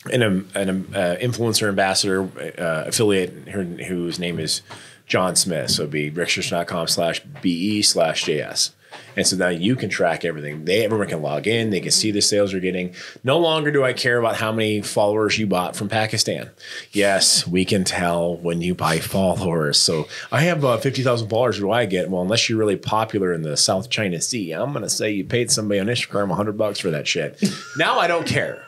an influencer ambassador affiliate whose name is John Smith. So it'd be rexius.com/BE/JS. And so now you can track everything. Everyone can log in. They can see the sales you're getting. No longer do I care about how many followers you bought from Pakistan. Yes, we can tell when you buy followers. So I have 50,000 followers. What do I get? Well, unless you're really popular in the South China Sea, I'm going to say you paid somebody on Instagram $100 for that shit. Now I don't care.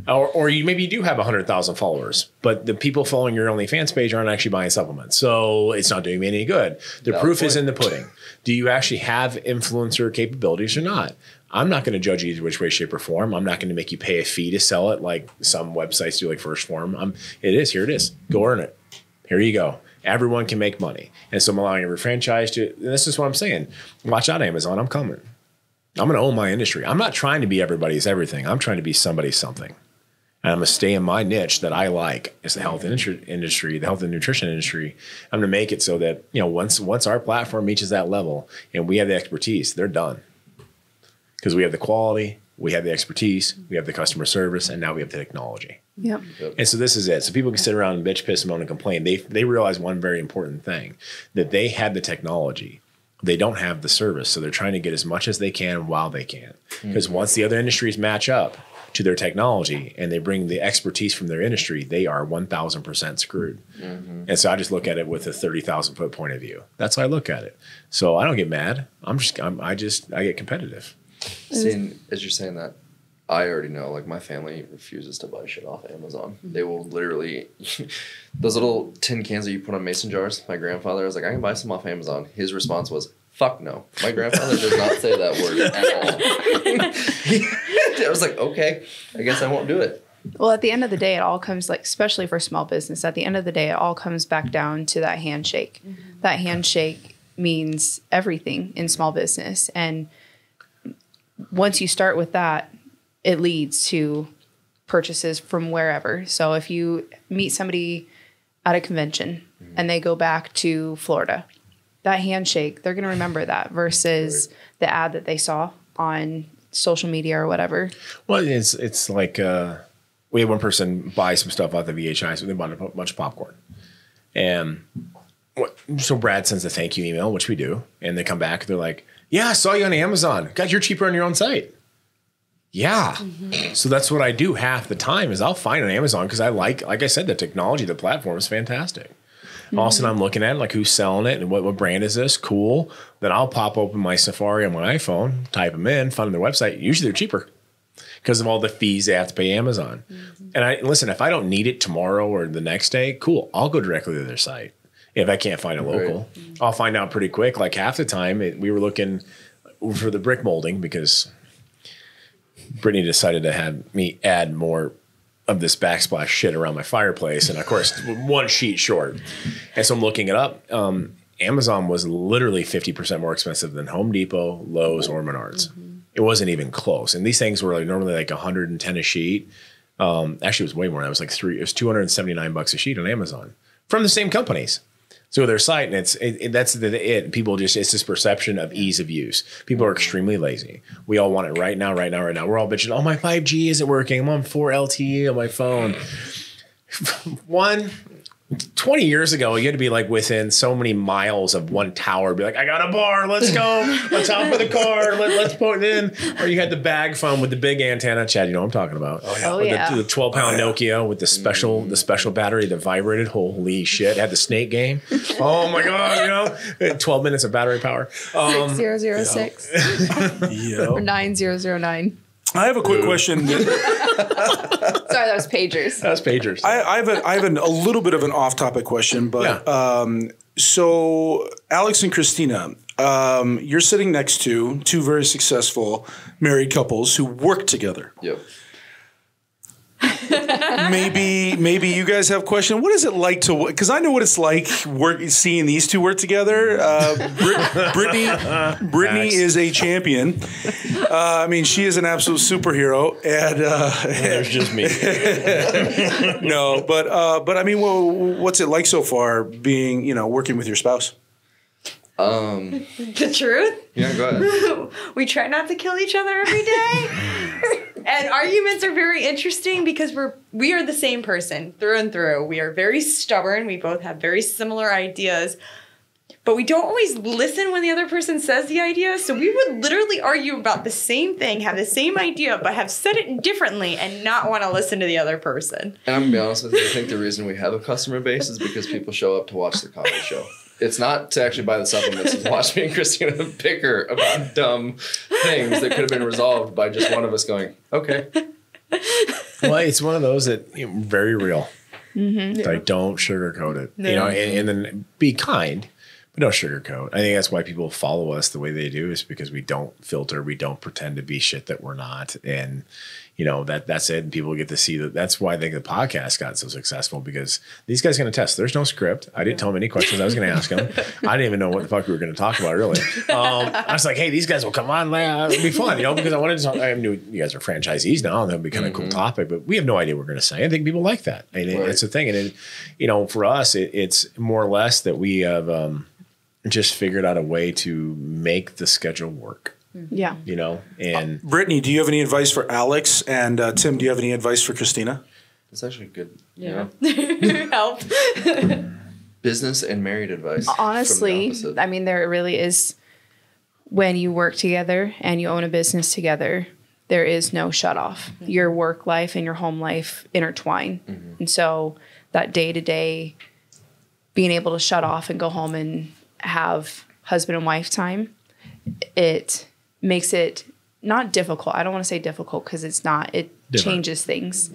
Or maybe you do have 100,000 followers, but the people following your OnlyFans page aren't actually buying supplements. So it's not doing me any good. The proof is in the pudding. Do you actually have influencer capabilities or not? I'm not going to judge you either which way, shape, or form. I'm not going to make you pay a fee to sell it like some websites do, like First Form. Here it is. Go earn it. Here you go. Everyone can make money. And so I'm allowing every franchise to, and this is what I'm saying. Watch out, Amazon. I'm coming. I'm going to own my industry. I'm not trying to be everybody's everything. I'm trying to be somebody's something. And I'm going to stay in my niche that I like. It's the health industry, the health and nutrition industry. I'm going to make it so that, once our platform reaches that level and we have the expertise, they're done. Because we have the quality, we have the expertise, we have the customer service, and now we have the technology. Yep. And so this is it. So people can sit around and bitch, piss, moan, and complain. They realize one very important thing, that they had the technology. They don't have the service. So they're trying to get as much as they can while they can. Because once the other industries match up to their technology and they bring the expertise from their industry, they are 1,000% screwed. And so I just look at it with a 30,000 foot point of view. That's how I look at it. So I don't get mad. I get competitive. Seeing, as you're saying that, I already know, like, my family refuses to buy shit off Amazon. They will literally, those little tin cans that you put on mason jars, my grandfather was like, I can buy some off Amazon. His response was, fuck no. My grandfather does not say that word at all. I was like, okay, I guess I won't do it. Well, at the end of the day, it all comes, like, especially for small business, at the end of the day, it all comes back down to that handshake. That handshake means everything in small business. And once you start with that, it leads to purchases from wherever. So if you meet somebody at a convention and they go back to Florida, that handshake, they're going to remember that versus the ad that they saw on social media or whatever. Well, it's like we had one person buy some stuff out the VHI, so they bought a bunch of popcorn. And so Brad sends a thank you email, which we do, and they come back, they're like, yeah, I saw you on Amazon. God, you're cheaper on your own site. Yeah. So that's what I do half the time is I'll find on Amazon because I like I said, the technology, the platform is fantastic. All of a sudden I'm looking at it, like who's selling it and what brand is this? Cool. Then I'll pop open my Safari on my iPhone, type them in, find their website. Usually they're cheaper because of all the fees they have to pay Amazon. And listen, if I don't need it tomorrow or the next day, cool. I'll go directly to their site. If I can't find a local, I'll find out pretty quick. Like half the time we were looking for the brick molding because Brittany decided to have me add more of this backsplash shit around my fireplace. And of course, one sheet short. And so I'm looking it up. Amazon was literally 50% more expensive than Home Depot, Lowe's, or Menards. It wasn't even close. And these things were like normally like 110 a sheet. Actually, it was way more. It was like it was $279 a sheet on Amazon from the same companies. So their site, and that's it. People it's this perception of ease of use. People are extremely lazy. We all want it right now. We're all bitching, oh, my 5G isn't working. I'm on 4 LTE on my phone. 20 years ago, you had to be like within so many miles of one tower. Be like, I got a bar. Let's go. Let's hop for the car. Let's put it in. Or you had the bag phone with the big antenna. Chad, you know what I'm talking about. Oh, yeah. The 12-pound Nokia with the special battery that vibrated. Holy shit. Had the snake game. Oh, my God. 12 minutes of battery power. 6006 or 9009. I have a quick question. Sorry, that was pagers. I have a little bit of an off-topic question, but so Alex and Christina, you're sitting next to two very successful married couples who work together. Yep. Maybe you guys have a question. What is it like to work? Because I know what it's like seeing these two work together. Brittany is a champion. I mean, she is an absolute superhero. And there's just me. No, but I mean, what's it like so far being working with your spouse? The truth? Yeah, go ahead. We try not to kill each other every day. And arguments are very interesting because we are the same person through and through. We are very stubborn. We both have very similar ideas. But we don't always listen when the other person says the idea. So we would literally argue about the same thing, have the same idea, but have said it differently and not want to listen to the other person. And I'm going to be honest with you, I think the reason we have a customer base is because people show up to watch the comedy show. It's not to actually buy the supplements. It's watch me and Christina bicker about dumb things that could have been resolved by just one of us going, okay. Well, it's one of those that very real. Mm-hmm. Like, don't sugarcoat it. No. And then be kind. But no sugarcoat. I think that's why people follow us the way they do, is because we don't filter. We don't pretend to be shit that we're not. And, that's it. And people get to see that. That's why I think the podcast got so successful, because these guys are going to test. There's no script. I didn't tell them any questions I was going to ask them. I didn't even know what the fuck we were going to talk about, really. I was like, hey, these guys will come on. It'll be fun, because I wanted to talk. I knew you guys are franchisees now, and that'll be kind of a cool topic, but we have no idea what we're going to say. I think people like that. I mean, it's a thing. And, for us, it's more or less that we have just figured out a way to make the schedule work. Yeah. And Brittany, do you have any advice for Alex? And Tim, do you have any advice for Christina? It's actually good. Yeah. Help. Business and married advice. Honestly, I mean, there really is, when you work together and you own a business together, there is no shut off. Mm-hmm. Your work life and your home life intertwine. Mm-hmm. And so that day to day, being able to shut off and go home and have husband and wife time, it makes it not difficult. I don't want to say difficult, because it's not. It changes things.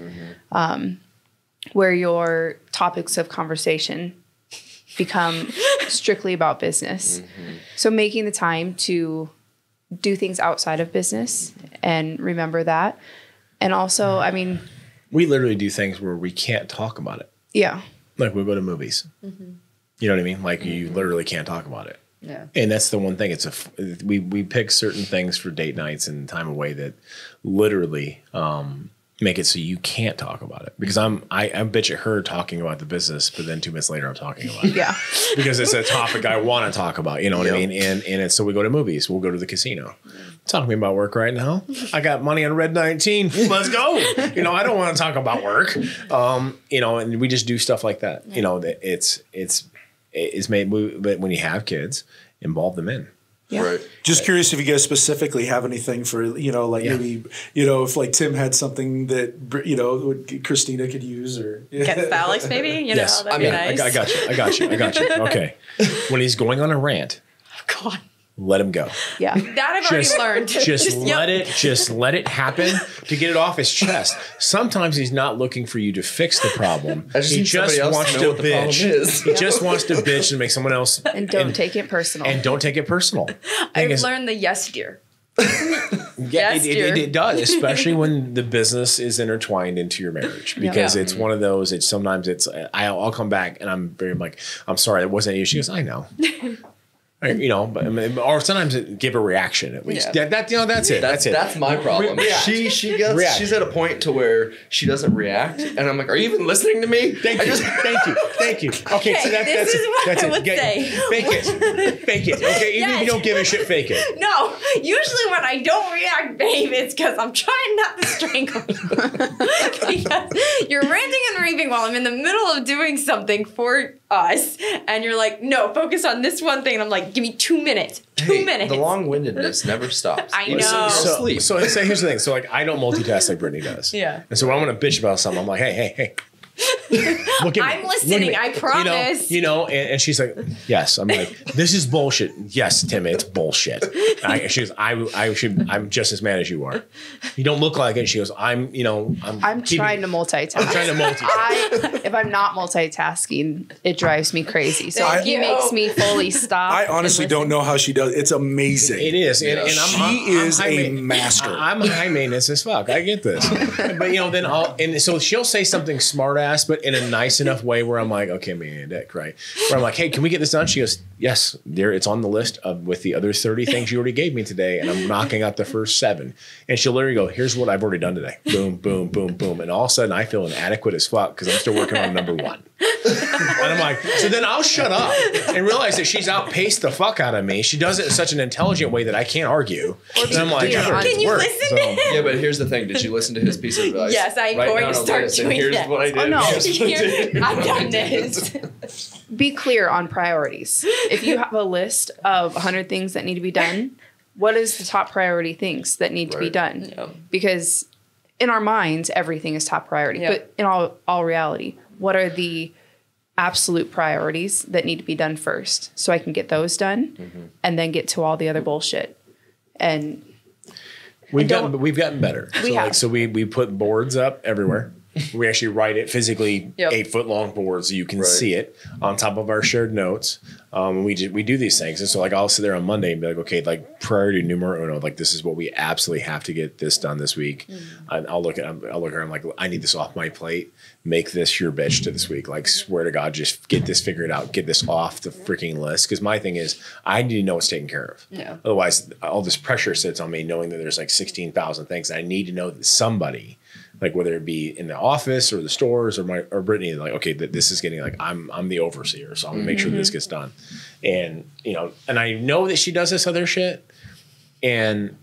Mm-hmm. Where your topics of conversation become strictly about business. Mm-hmm. So making the time to do things outside of business and remember that. And also, I mean, we literally do things where we can't talk about it. Yeah. Like we go to movies. Mm-hmm. You know what I mean? Like you literally can't talk about it. Yeah. And that's the one thing. We pick certain things for date nights and time away that literally make it so you can't talk about it. Because I bitch at her talking about the business, but then 2 minutes later I'm talking about it. Yeah. Because it's a topic I want to talk about. You know what I mean? And it's, so we go to movies. We'll go to the casino. Talk to me about work right now. I got money on Red 19. Let's go. I don't want to talk about work. And we just do stuff like that. It's made, but when you have kids, involve them in. Yeah. Right. Just curious if you guys specifically have anything for, maybe, if like Tim had something that, Christina could use, or. Get Alex, maybe? Yes. That'd be nice. I got you. Okay. When he's going on a rant. Oh, God. Let him go. Yeah. That I've already learned. Just let it happen to get it off his chest. Sometimes he's not looking for you to fix the problem. He just wants to bitch. He just wants to bitch and make someone else. And don't take it personal. I've learned the yes, dear. Yeah, it does, especially when the business is intertwined into your marriage, because it's one of those. I'll come back and I'm sorry, that wasn't you. She goes, I know. Or sometimes give a reaction at least. Yeah. That's it. That's my problem. She's at a point to where she doesn't react, and I'm like, "Are you even listening to me?" Thank you. Okay, so that's it. Fake it. Okay, even if you don't give a shit, fake it. No, usually when I don't react, babe, it's because I'm trying not to strangle you. Because you're ranting and raving while I'm in the middle of doing something for us, and you're like, "No, focus on this one thing," and I'm like, give me 2 minutes. 2 minutes. The long-windedness never stops. I know. So here's the thing. So I don't multitask like Brittany does. Yeah. And so when I want to bitch about something, I'm like, hey. I'm listening. I promise. And she's like, yes. I'm like, this is bullshit. Yes, Tim, it's bullshit. She goes, I'm just as mad as you are. You don't look like it. She goes, I'm trying to multitask. I'm trying to multitask. If I'm not multitasking, it drives me crazy. So he makes me fully stop. I honestly don't know how she does. It's amazing. It is. And she is a master. I'm high maintenance as fuck. I get this. But so she'll say something smart ass, but in a nice enough way where I'm like, okay, man, dick, right? Where I'm like, hey, can we get this done? She goes, yes, dear, it's on the list with the other 30 things you already gave me today, and I'm knocking out the first 7. And she'll literally go, here's what I've already done today. Boom, boom, boom, boom. And all of a sudden I feel inadequate as fuck because I'm still working on number 1. And I'm like, so then I'll shut up and realize that she's outpaced the fuck out of me. She does it in such an intelligent way that I can't argue. And I'm like, can you listen to him? Yeah, but here's the thing. Did you listen to his piece of advice? Yes, I'm going to start doing here's that. what I did. Oh, no. I've done this. Be clear on priorities. If you have a list of 100 things that need to be done, what is the top priority things that need to be done? Yep. Because in our minds, everything is top priority. Yep. But in all reality, what are the absolute priorities that need to be done first so I can get those done and then get to all the other bullshit? And we've gotten better. So we put boards up everywhere. We actually write it physically, 8-foot long boards so you can see it on top of our shared notes. We do these things. And so like I'll sit there on Monday and be like, okay, like priority numero uno, like this is what we absolutely have to get this done this week. And I'll look at her, I'm like, I need this off my plate. Make this your bitch to this week. Like swear to God, just get this figured out. Get this off the freaking list. Cause my thing is I need to know it's taken care of. Yeah. Otherwise all this pressure sits on me knowing that there's like 16,000 things. I need to know that somebody, like whether it be in the office or the stores or Brittany, like, okay, this is getting like, I'm the overseer. So I'm gonna make sure this gets done. And, you know, and I know that she does this other shit. And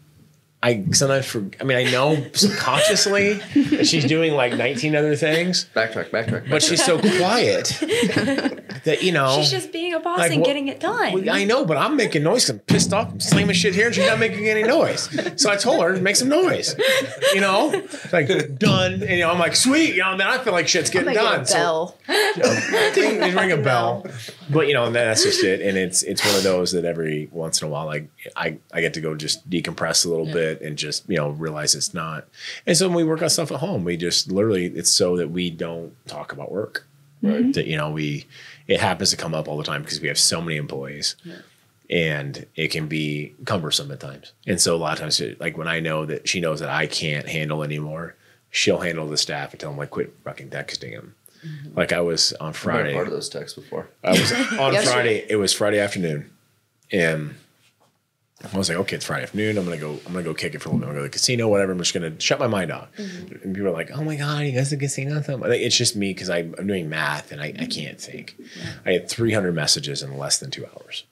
I sometimes I know subconsciously that she's doing like 19 other things. Backtrack. But she's so quiet that, you know. She's just being a boss and getting it done. I know, but I'm making noise. I'm pissed off. I'm slamming shit here and she's not making any noise. So I told her to make some noise. You know? It's like, done. And, you know, I'm like, sweet. You know, and then I feel like shit's getting done. Bell. Ring a bell. But, you know, and that's just it. And it's one of those that every once in a while, like, I get to go just decompress a little bit and just, you know, realize it's not. And so when we work on stuff at home, we just literally, it's so that we don't talk about work. Right. That, you know, it happens to come up all the time because we have so many employees and it can be cumbersome at times. And so a lot of times, like when I know that she knows that I can't handle anymore, she'll handle the staff and tell them like, quit fucking texting them. Like I was on Friday. I've been part of those texts before. I was on Friday. It was Friday afternoon. And I was like, okay, it's Friday afternoon. I'm gonna go kick it for a little bit. I'm gonna go to the casino, whatever. I'm just gonna shut my mind off. And people are like, oh my God, you guys at the casino? It's just me because I'm doing math and I can't think. I had 300 messages in less than 2 hours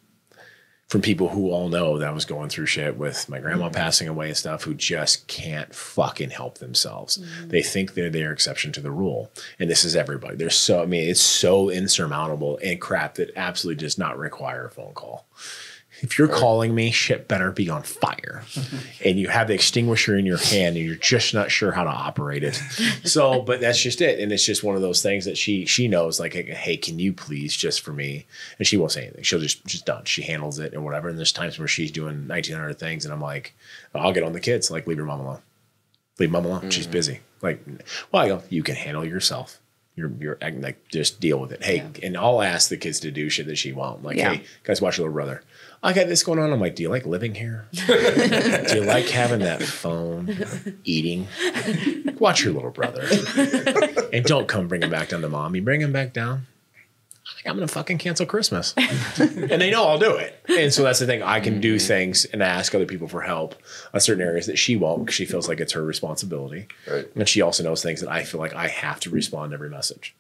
from people who all know that I was going through shit with my grandma passing away and stuff, who just can't fucking help themselves. They think they're their exception to the rule. And this is everybody. It's so insurmountable and crap that absolutely does not require a phone call. If you're calling me, shit better be on fire. And you have the extinguisher in your hand and you're just not sure how to operate it. So, but that's just it. And it's just one of those things that she knows, like, hey, can you please just for me? And she won't say anything. She'll just done. She handles it or whatever. And there's times where she's doing 1,900 things and I'm like, I'll get on the kids. Like, leave your mom alone. Leave mom alone. She's busy. Like, well, I go, you can handle yourself. You're acting like, just deal with it. Hey, and I'll ask the kids to do shit that she won't. Like, hey, guys, watch your little brother. I got this going on. I'm like, do you like living here? Do you like having that phone, eating? Watch your little brother. And don't come bring him back down to mom. You bring him back down, I think I'm going to fucking cancel Christmas. And they know I'll do it. And so that's the thing. I can do things and ask other people for help on certain areas that she won't because she feels like it's her responsibility. Right. And she also knows things that I feel like I have to respond to every message.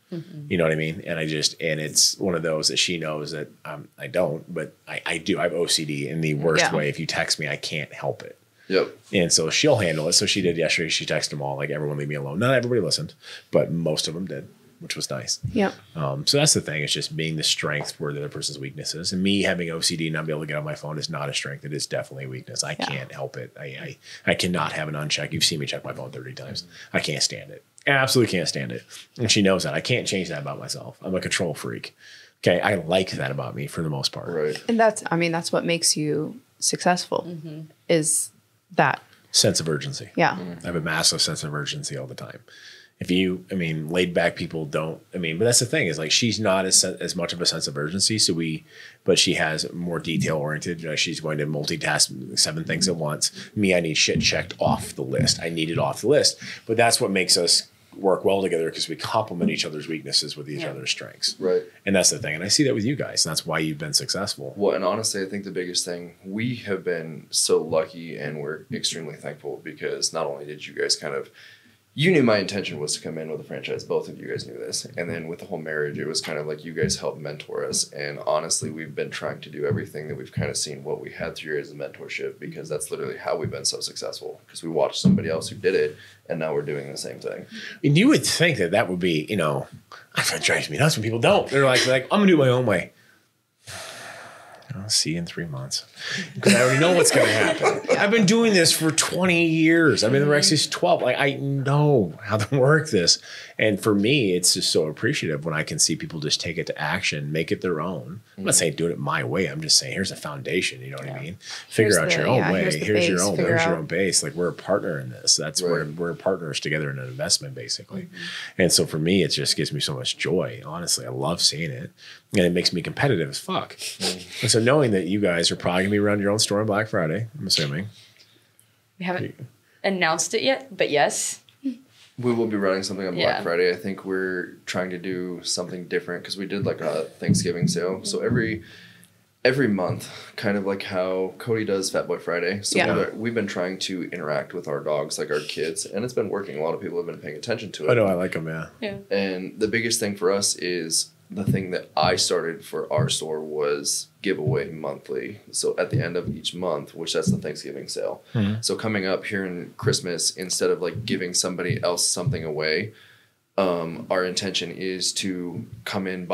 You know what I mean? And and it's one of those that she knows that I don't, but I do. I have OCD in the worst way. If you text me, I can't help it. Yep. And so she'll handle it. So she did yesterday. She texted them all, like, everyone leave me alone. Not everybody listened, but most of them did, which was nice. Yeah. So that's the thing. It's just being the strength where the other person's weakness is. And me having OCD and not be able to get on my phone is not a strength. It is definitely a weakness. I can't help it. I cannot have an uncheck. You've seen me check my phone 30 times. I can't stand it. Absolutely can't stand it. And she knows that. I can't change that about myself. I'm a control freak. Okay. I like that about me for the most part. Right. And that's what makes you successful is that sense of urgency. Yeah. I have a massive sense of urgency all the time. If laid back people don't, but that's the thing is, like, she's not as much of a sense of urgency. But she has more detail oriented. She's going to multitask 7 things at once. Me, I need shit checked off the list. I need it off the list. But that's what makes us work well together, because we complement each other's weaknesses with each other's strengths. Right. And that's the thing. And I see that with you guys. And that's why you've been successful. Well, and honestly, I think the biggest thing, we have been so lucky and we're extremely thankful because not only did you guys kind of you knew my intention was to come in with a franchise. Both of you guys knew this. And then with the whole marriage, it was kind of like you guys helped mentor us. And honestly, we've been trying to do everything that we've kind of seen what we had through years of mentorship, because that's literally how we've been so successful, because we watched somebody else who did it and now we're doing the same thing. And you would think that that would be, you know, it drives me nuts when people don't. They're like I'm going to do it my own way. I'll see you in 3 months, because I already know what's going to happen. I've been doing this for 20 years. I've been in Rexius 12. Like, I know how to work this. And for me, it's just so appreciative when I can see people just take it to action, make it their own. I'm not saying do it my way. I'm just saying here's a foundation. You know what I mean? Figure out your own way. Here's your own base. Like, we're a partner in this. That's where we're partners together in an investment, basically. And so for me, it just gives me so much joy. Honestly, I love seeing it. And it makes me competitive as fuck. And so knowing that you guys are probably going to be around your own store on Black Friday, I'm assuming. We haven't announced it yet, but yes. We will be running something on Black Friday. I think we're trying to do something different, because we did like a Thanksgiving sale. So every month, kind of like how Cody does Fat Boy Friday. So we've been trying to interact with our dogs, like our kids, and it's been working. A lot of people have been paying attention to it. I know, I like them, yeah. And the biggest thing for us is the thing that I started for our store was giveaway monthly. So at the end of each month, which that's the Thanksgiving sale. So coming up here in Christmas, instead of like giving somebody else something away, our intention is to come in,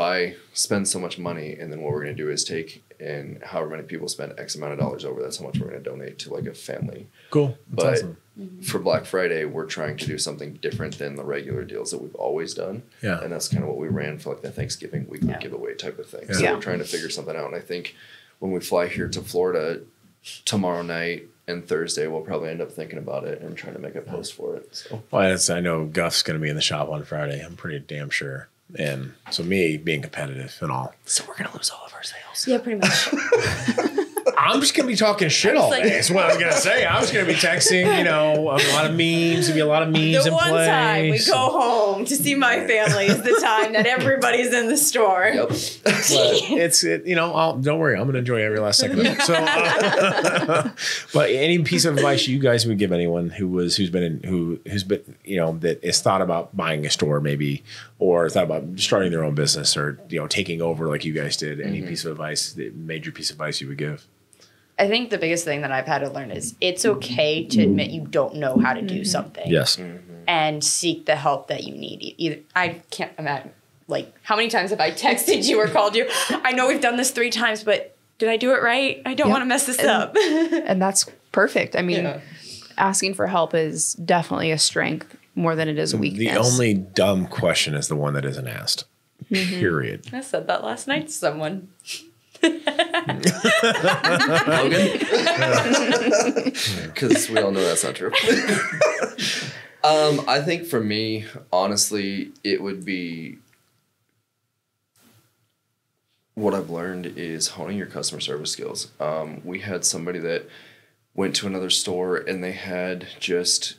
spend so much money, and then what we're going to do is take, and however many people spend X amount of dollars over, that's how much we're going to donate to like a family. Cool. That's but awesome. For Black Friday, we're trying to do something different than the regular deals that we've always done. Yeah. And that's kind of what we ran for like the Thanksgiving weekly giveaway type of thing. So we're trying to figure something out. And I think when we fly here to Florida tomorrow night and Thursday, we'll probably end up thinking about it and trying to make a post for it. So. Well, I know Guff's going to be in the shop on Friday. I'm pretty damn sure. And so me being competitive and all. So we're going to lose all of our sales. Yeah, pretty much. I'm just going to be talking shit all day. That's what I was going to say. I was going to be texting, you know, a lot of memes. There'll be a lot of memes in place. The one time we go home to see my family is the time that everybody's in the store. Yep. But you know, don't worry. I'm going to enjoy every last second of it. So, but any piece of advice you guys would give anyone who's been, you know, that has thought about buying a store maybe, or thought about starting their own business, or, you know, taking over like you guys did, any piece of advice, major piece of advice you would give? I think the biggest thing that I've had to learn is it's okay to admit you don't know how to do something. Yes. And seek the help that you need. Either I can't imagine, like, how many times have I texted you or called you? I know we've done this 3 times, but did I do it right? I don't want to mess this up. And that's perfect. I mean, asking for help is definitely a strength more than it is a weakness. The only dumb question is the one that isn't asked. Period. I said that last night to someone. Logan? Because we all know that's not true. I think for me, honestly, it would be, what I've learned is honing your customer service skills. We had somebody that went to another store and they had just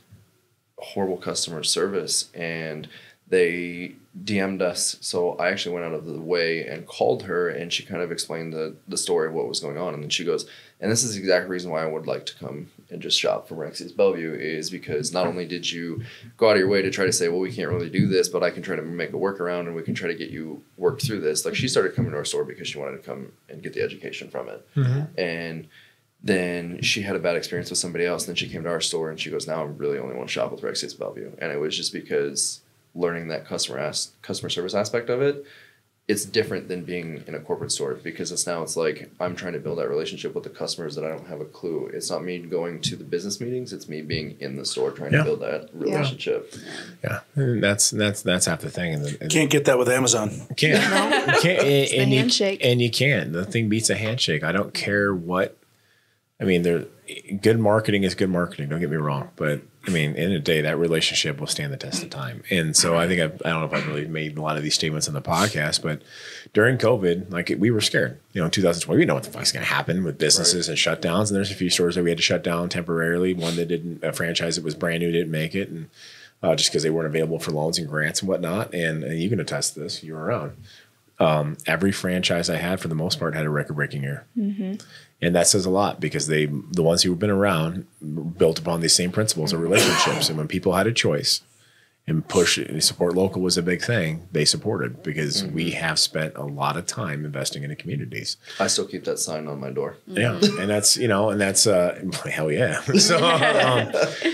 horrible customer service, and they DM'd us. So I actually went out of the way and called her, and she kind of explained the story of what was going on. And then she goes, and this is the exact reason why I would like to come and just shop from Rexius Bellevue, is because not only did you go out of your way to try to say, well, we can't really do this, but I can try to make a workaround and we can try to get you worked through this. Like, she started coming to our store because she wanted to come and get the education from it. And then she had a bad experience with somebody else. And then she came to our store and she goes, now I really only want to shop with Rexius Bellevue. And it was just because learning that customer service aspect of it, it's different than being in a corporate store, because it's like I'm trying to build that relationship with the customers that I don't have a clue. It's not me going to the business meetings, it's me being in the store trying to build that relationship. And that's half the thing. And can't get that with Amazon. Can't. And handshake. And you can't. The thing beats a handshake. I don't care what. I mean, good marketing is good marketing. Don't get me wrong, but I mean, in a day, that relationship will stand the test of time. And so I think I don't know if I've really made a lot of these statements on the podcast, but during COVID, like, we were scared. You know, in 2020, we didn't know what the fuck's going to happen with businesses and shutdowns. And there's a few stores that we had to shut down temporarily. One that a franchise that was brand new didn't make it, and just because they weren't available for loans and grants and whatnot. And you can attest to this. You were around. Every franchise I had, for the most part, had a record-breaking year. And that says a lot, because the ones who have been around built upon these same principles of relationships. And when people had a choice, and push and support local was a big thing. They supported because we have spent a lot of time investing in the communities. I still keep that sign on my door. Yeah. And that's, hell yeah. So,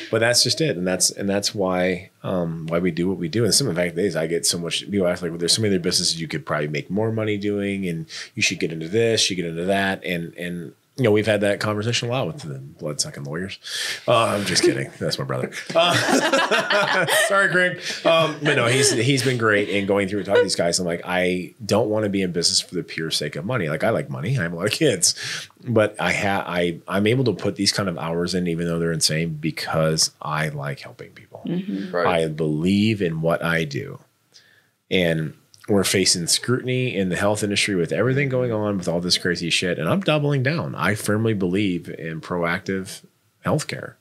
but that's just it. And that's why we do what we do. And some of the fact is I get so much, people ask like, well, there's so many other businesses you could probably make more money doing, and you should get into this, you get into that. And, we've had that conversation a lot with the blood-sucking lawyers. I'm just kidding. That's my brother. Sorry, Greg. But no, he's been great in going through and talking to these guys. I'm like, I don't want to be in business for the pure sake of money. Like, I like money. I have a lot of kids. But I'm able to put these kind of hours in, even though they're insane, because I like helping people. Mm-hmm. Right. I believe in what I do. And we're facing scrutiny in the health industry with everything going on with all this crazy shit. And I'm doubling down. I firmly believe in proactive healthcare.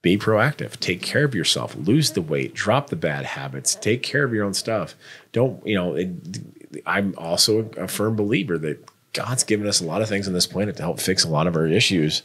Be proactive. Take care of yourself. Lose the weight. Drop the bad habits. Take care of your own stuff. I'm also a firm believer that God's given us a lot of things on this planet to help fix a lot of our issues,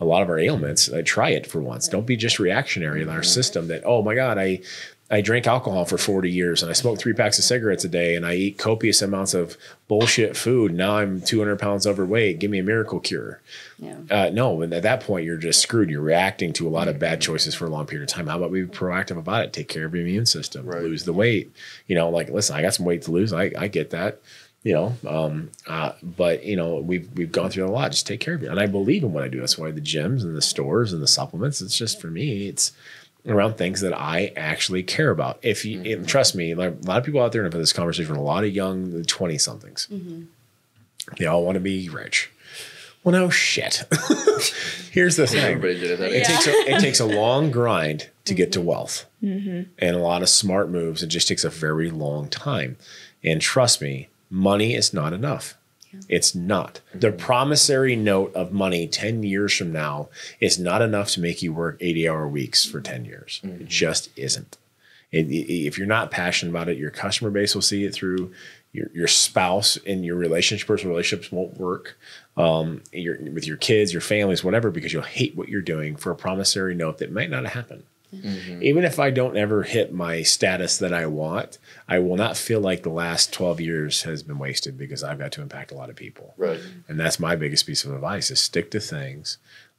a lot of our ailments. Try it for once. Don't be just reactionary in our system that, oh my God, I drank alcohol for 40 years and I smoked 3 packs of cigarettes a day and I eat copious amounts of bullshit food. Now I'm 200 pounds overweight. Give me a miracle cure. Yeah. No, and at that point you're just screwed. You're reacting to a lot of bad choices for a long period of time. How about we be proactive about it? Take care of your immune system. Right. Lose the weight. Listen, I got some weight to lose. I get that. But we've gone through a lot. Just take care of it. And I believe in what I do. That's why the gyms and the stores and the supplements, it's just, for me, it's around things that I actually care about. If you trust me, like a lot of people out there have had this conversation, a lot of young 20-somethings. Mm-hmm. They all want to be rich. Well, no shit. Here's the thing. Everybody did it. It takes a long grind to get to wealth, and a lot of smart moves. It just takes a very long time. And trust me, money is not enough. It's not. The promissory note of money 10 years from now is not enough to make you work 80-hour weeks for 10 years. It just isn't. If you're not passionate about it, your customer base will see it through. Your spouse and your personal relationships won't work. With your kids, your families, whatever, because you'll hate what you're doing for a promissory note that might not happen. Mm-hmm. Even if I don't ever hit my status that I want, I will not feel like the last 12 years has been wasted because I've got to impact a lot of people. Right. And that's my biggest piece of advice, is stick to things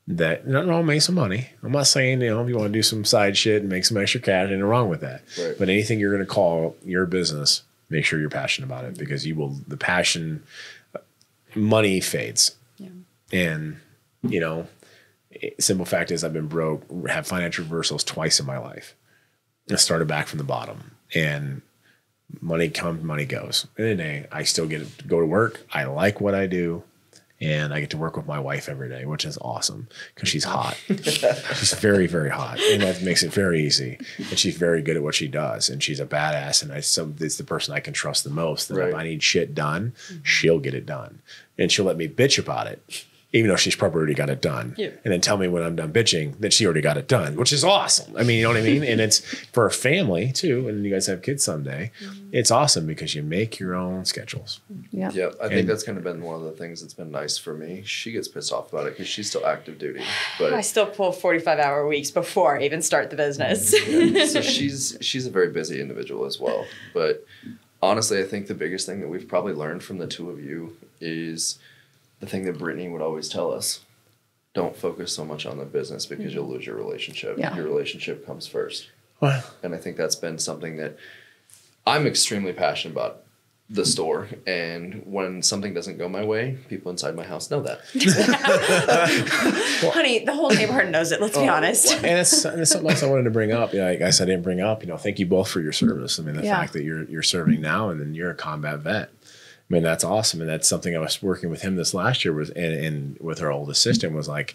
that, nothing wrong, make some money. I'm not saying, if you want to do some side shit and make some extra cash, ain't wrong with that. Right. But anything you're going to call your business, make sure you're passionate about it, because the passion, money fades. Yeah. And, simple fact is I've been broke, have financial reversals twice in my life. I started back from the bottom, and money comes, money goes. In the day, I still get to go to work. I like what I do, and I get to work with my wife every day, which is awesome because she's hot. She's very, very hot, and that makes it very easy. And she's very good at what she does, and she's a badass. And it's the person I can trust the most. That if I need shit done, she'll get it done, and she'll let me bitch about it, even though she's probably already got it done. Yeah. And then tell me when I'm done bitching that she already got it done, which is awesome. I mean, you know what I mean? And it's for a family too. And you guys have kids someday. It's awesome because you make your own schedules. Yeah. Yeah. I think that's kind of been one of the things that's been nice for me. She gets pissed off about it because she's still active duty. But I still pull 45-hour weeks before I even start the business. Yeah. So she's a very busy individual as well. But honestly, I think the biggest thing that we've probably learned from the two of you is the thing that Brittany would always tell us: don't focus so much on the business because you'll lose your relationship. Yeah. Your relationship comes first. Wow. And I think that's been something that I'm extremely passionate about, the store. And when something doesn't go my way, people inside my house know that. Honey, the whole neighborhood knows it, let's be honest. And it's something else I wanted to bring up. I guess I didn't bring up, thank you both for your service. I mean, the fact that you're serving now, and then you're a combat vet. I mean, that's awesome. And that's something I was working with him this last year and with our old assistant was like,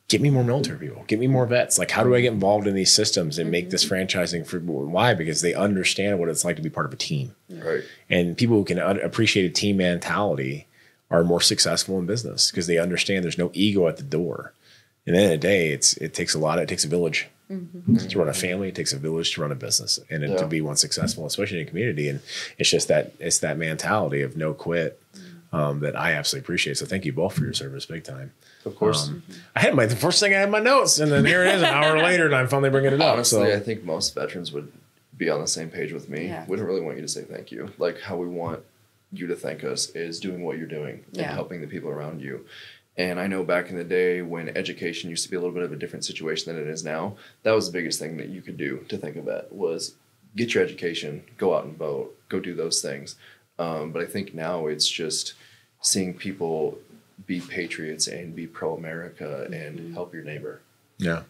get me more military people, get me more vets. Like, how do I get involved in these systems and make this franchising for why? Because they understand what it's like to be part of a team. Right. And people who can appreciate a team mentality are more successful in business because they understand there's no ego at the door. And at the end of the day, it takes a village. Mm-hmm. To run a family, it takes a village to run a business, and to be one successful, especially in a community. And it's just that mentality of no quit. that I absolutely appreciate. So thank you both for your service, big time. Of course. I had the first thing I had in my notes, and then here it is an hour later, and I'm finally bringing it up. Honestly, So I think most veterans would be on the same page with me. Yeah. We don't really want you to say thank you. Like how we want you to thank us is doing what you're doing and helping the people around you. And I know back in the day when education used to be a little bit of a different situation than it is now, that was the biggest thing that you could do to think of it was get your education, go out and vote, go do those things. But I think now it's just seeing people be patriots and be pro-America and help your neighbor. yeah.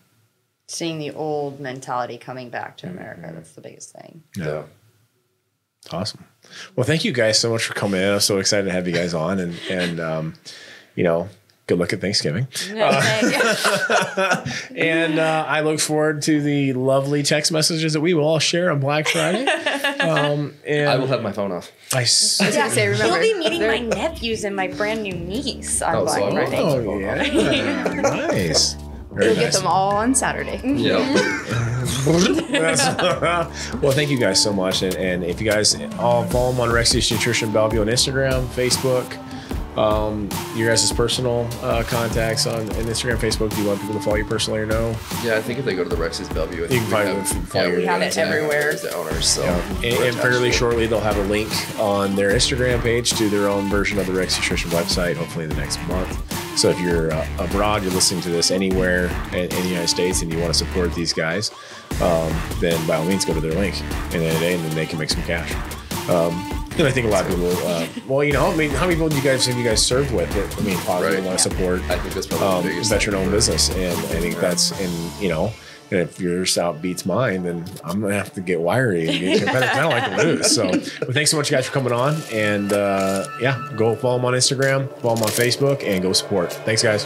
Seeing the old mentality coming back to America, that's the biggest thing. Yeah. Awesome. Well, thank you guys so much for coming in. I'm so excited to have you guys on, and you know, good luck at Thanksgiving. And I look forward to the lovely text messages that we will all share on Black Friday. And I will have my phone off. I was gonna say, remember, You'll be meeting my nephews and my brand new niece on Black so Friday. Oh, yeah. Nice. Very you'll get nice. them all on Saturday. Yeah. Well, thank you guys so much. And if you guys all follow them on Rexius Nutrition Bellevue on Instagram, Facebook, your guys' personal contacts on Instagram, Facebook, do you want people to follow you personally or no? Yeah, I think if they go to the Rexius Bellevue, I think You can find we have it everywhere. As the owners, so And fairly shortly, they'll have a link on their Instagram page to their own version of the Rexius Nutrition website, hopefully in the next month. So if you're abroad, you're listening to this anywhere in the United States and you want to support these guys, then by all means go to their link at the end of the day, and then they can make some cash. And I think a lot of people, well, you know, how many people have you guys served with that, I mean, probably want to support I think that's probably the biggest veteran-owned business. And I think that's, and you know, and if yours outbeats mine, then I'm going to have to get wiry and get competitive. I don't like to lose. So, but thanks so much, guys, for coming on. And yeah, go follow them on Instagram, follow them on Facebook, and go support. Thanks, guys.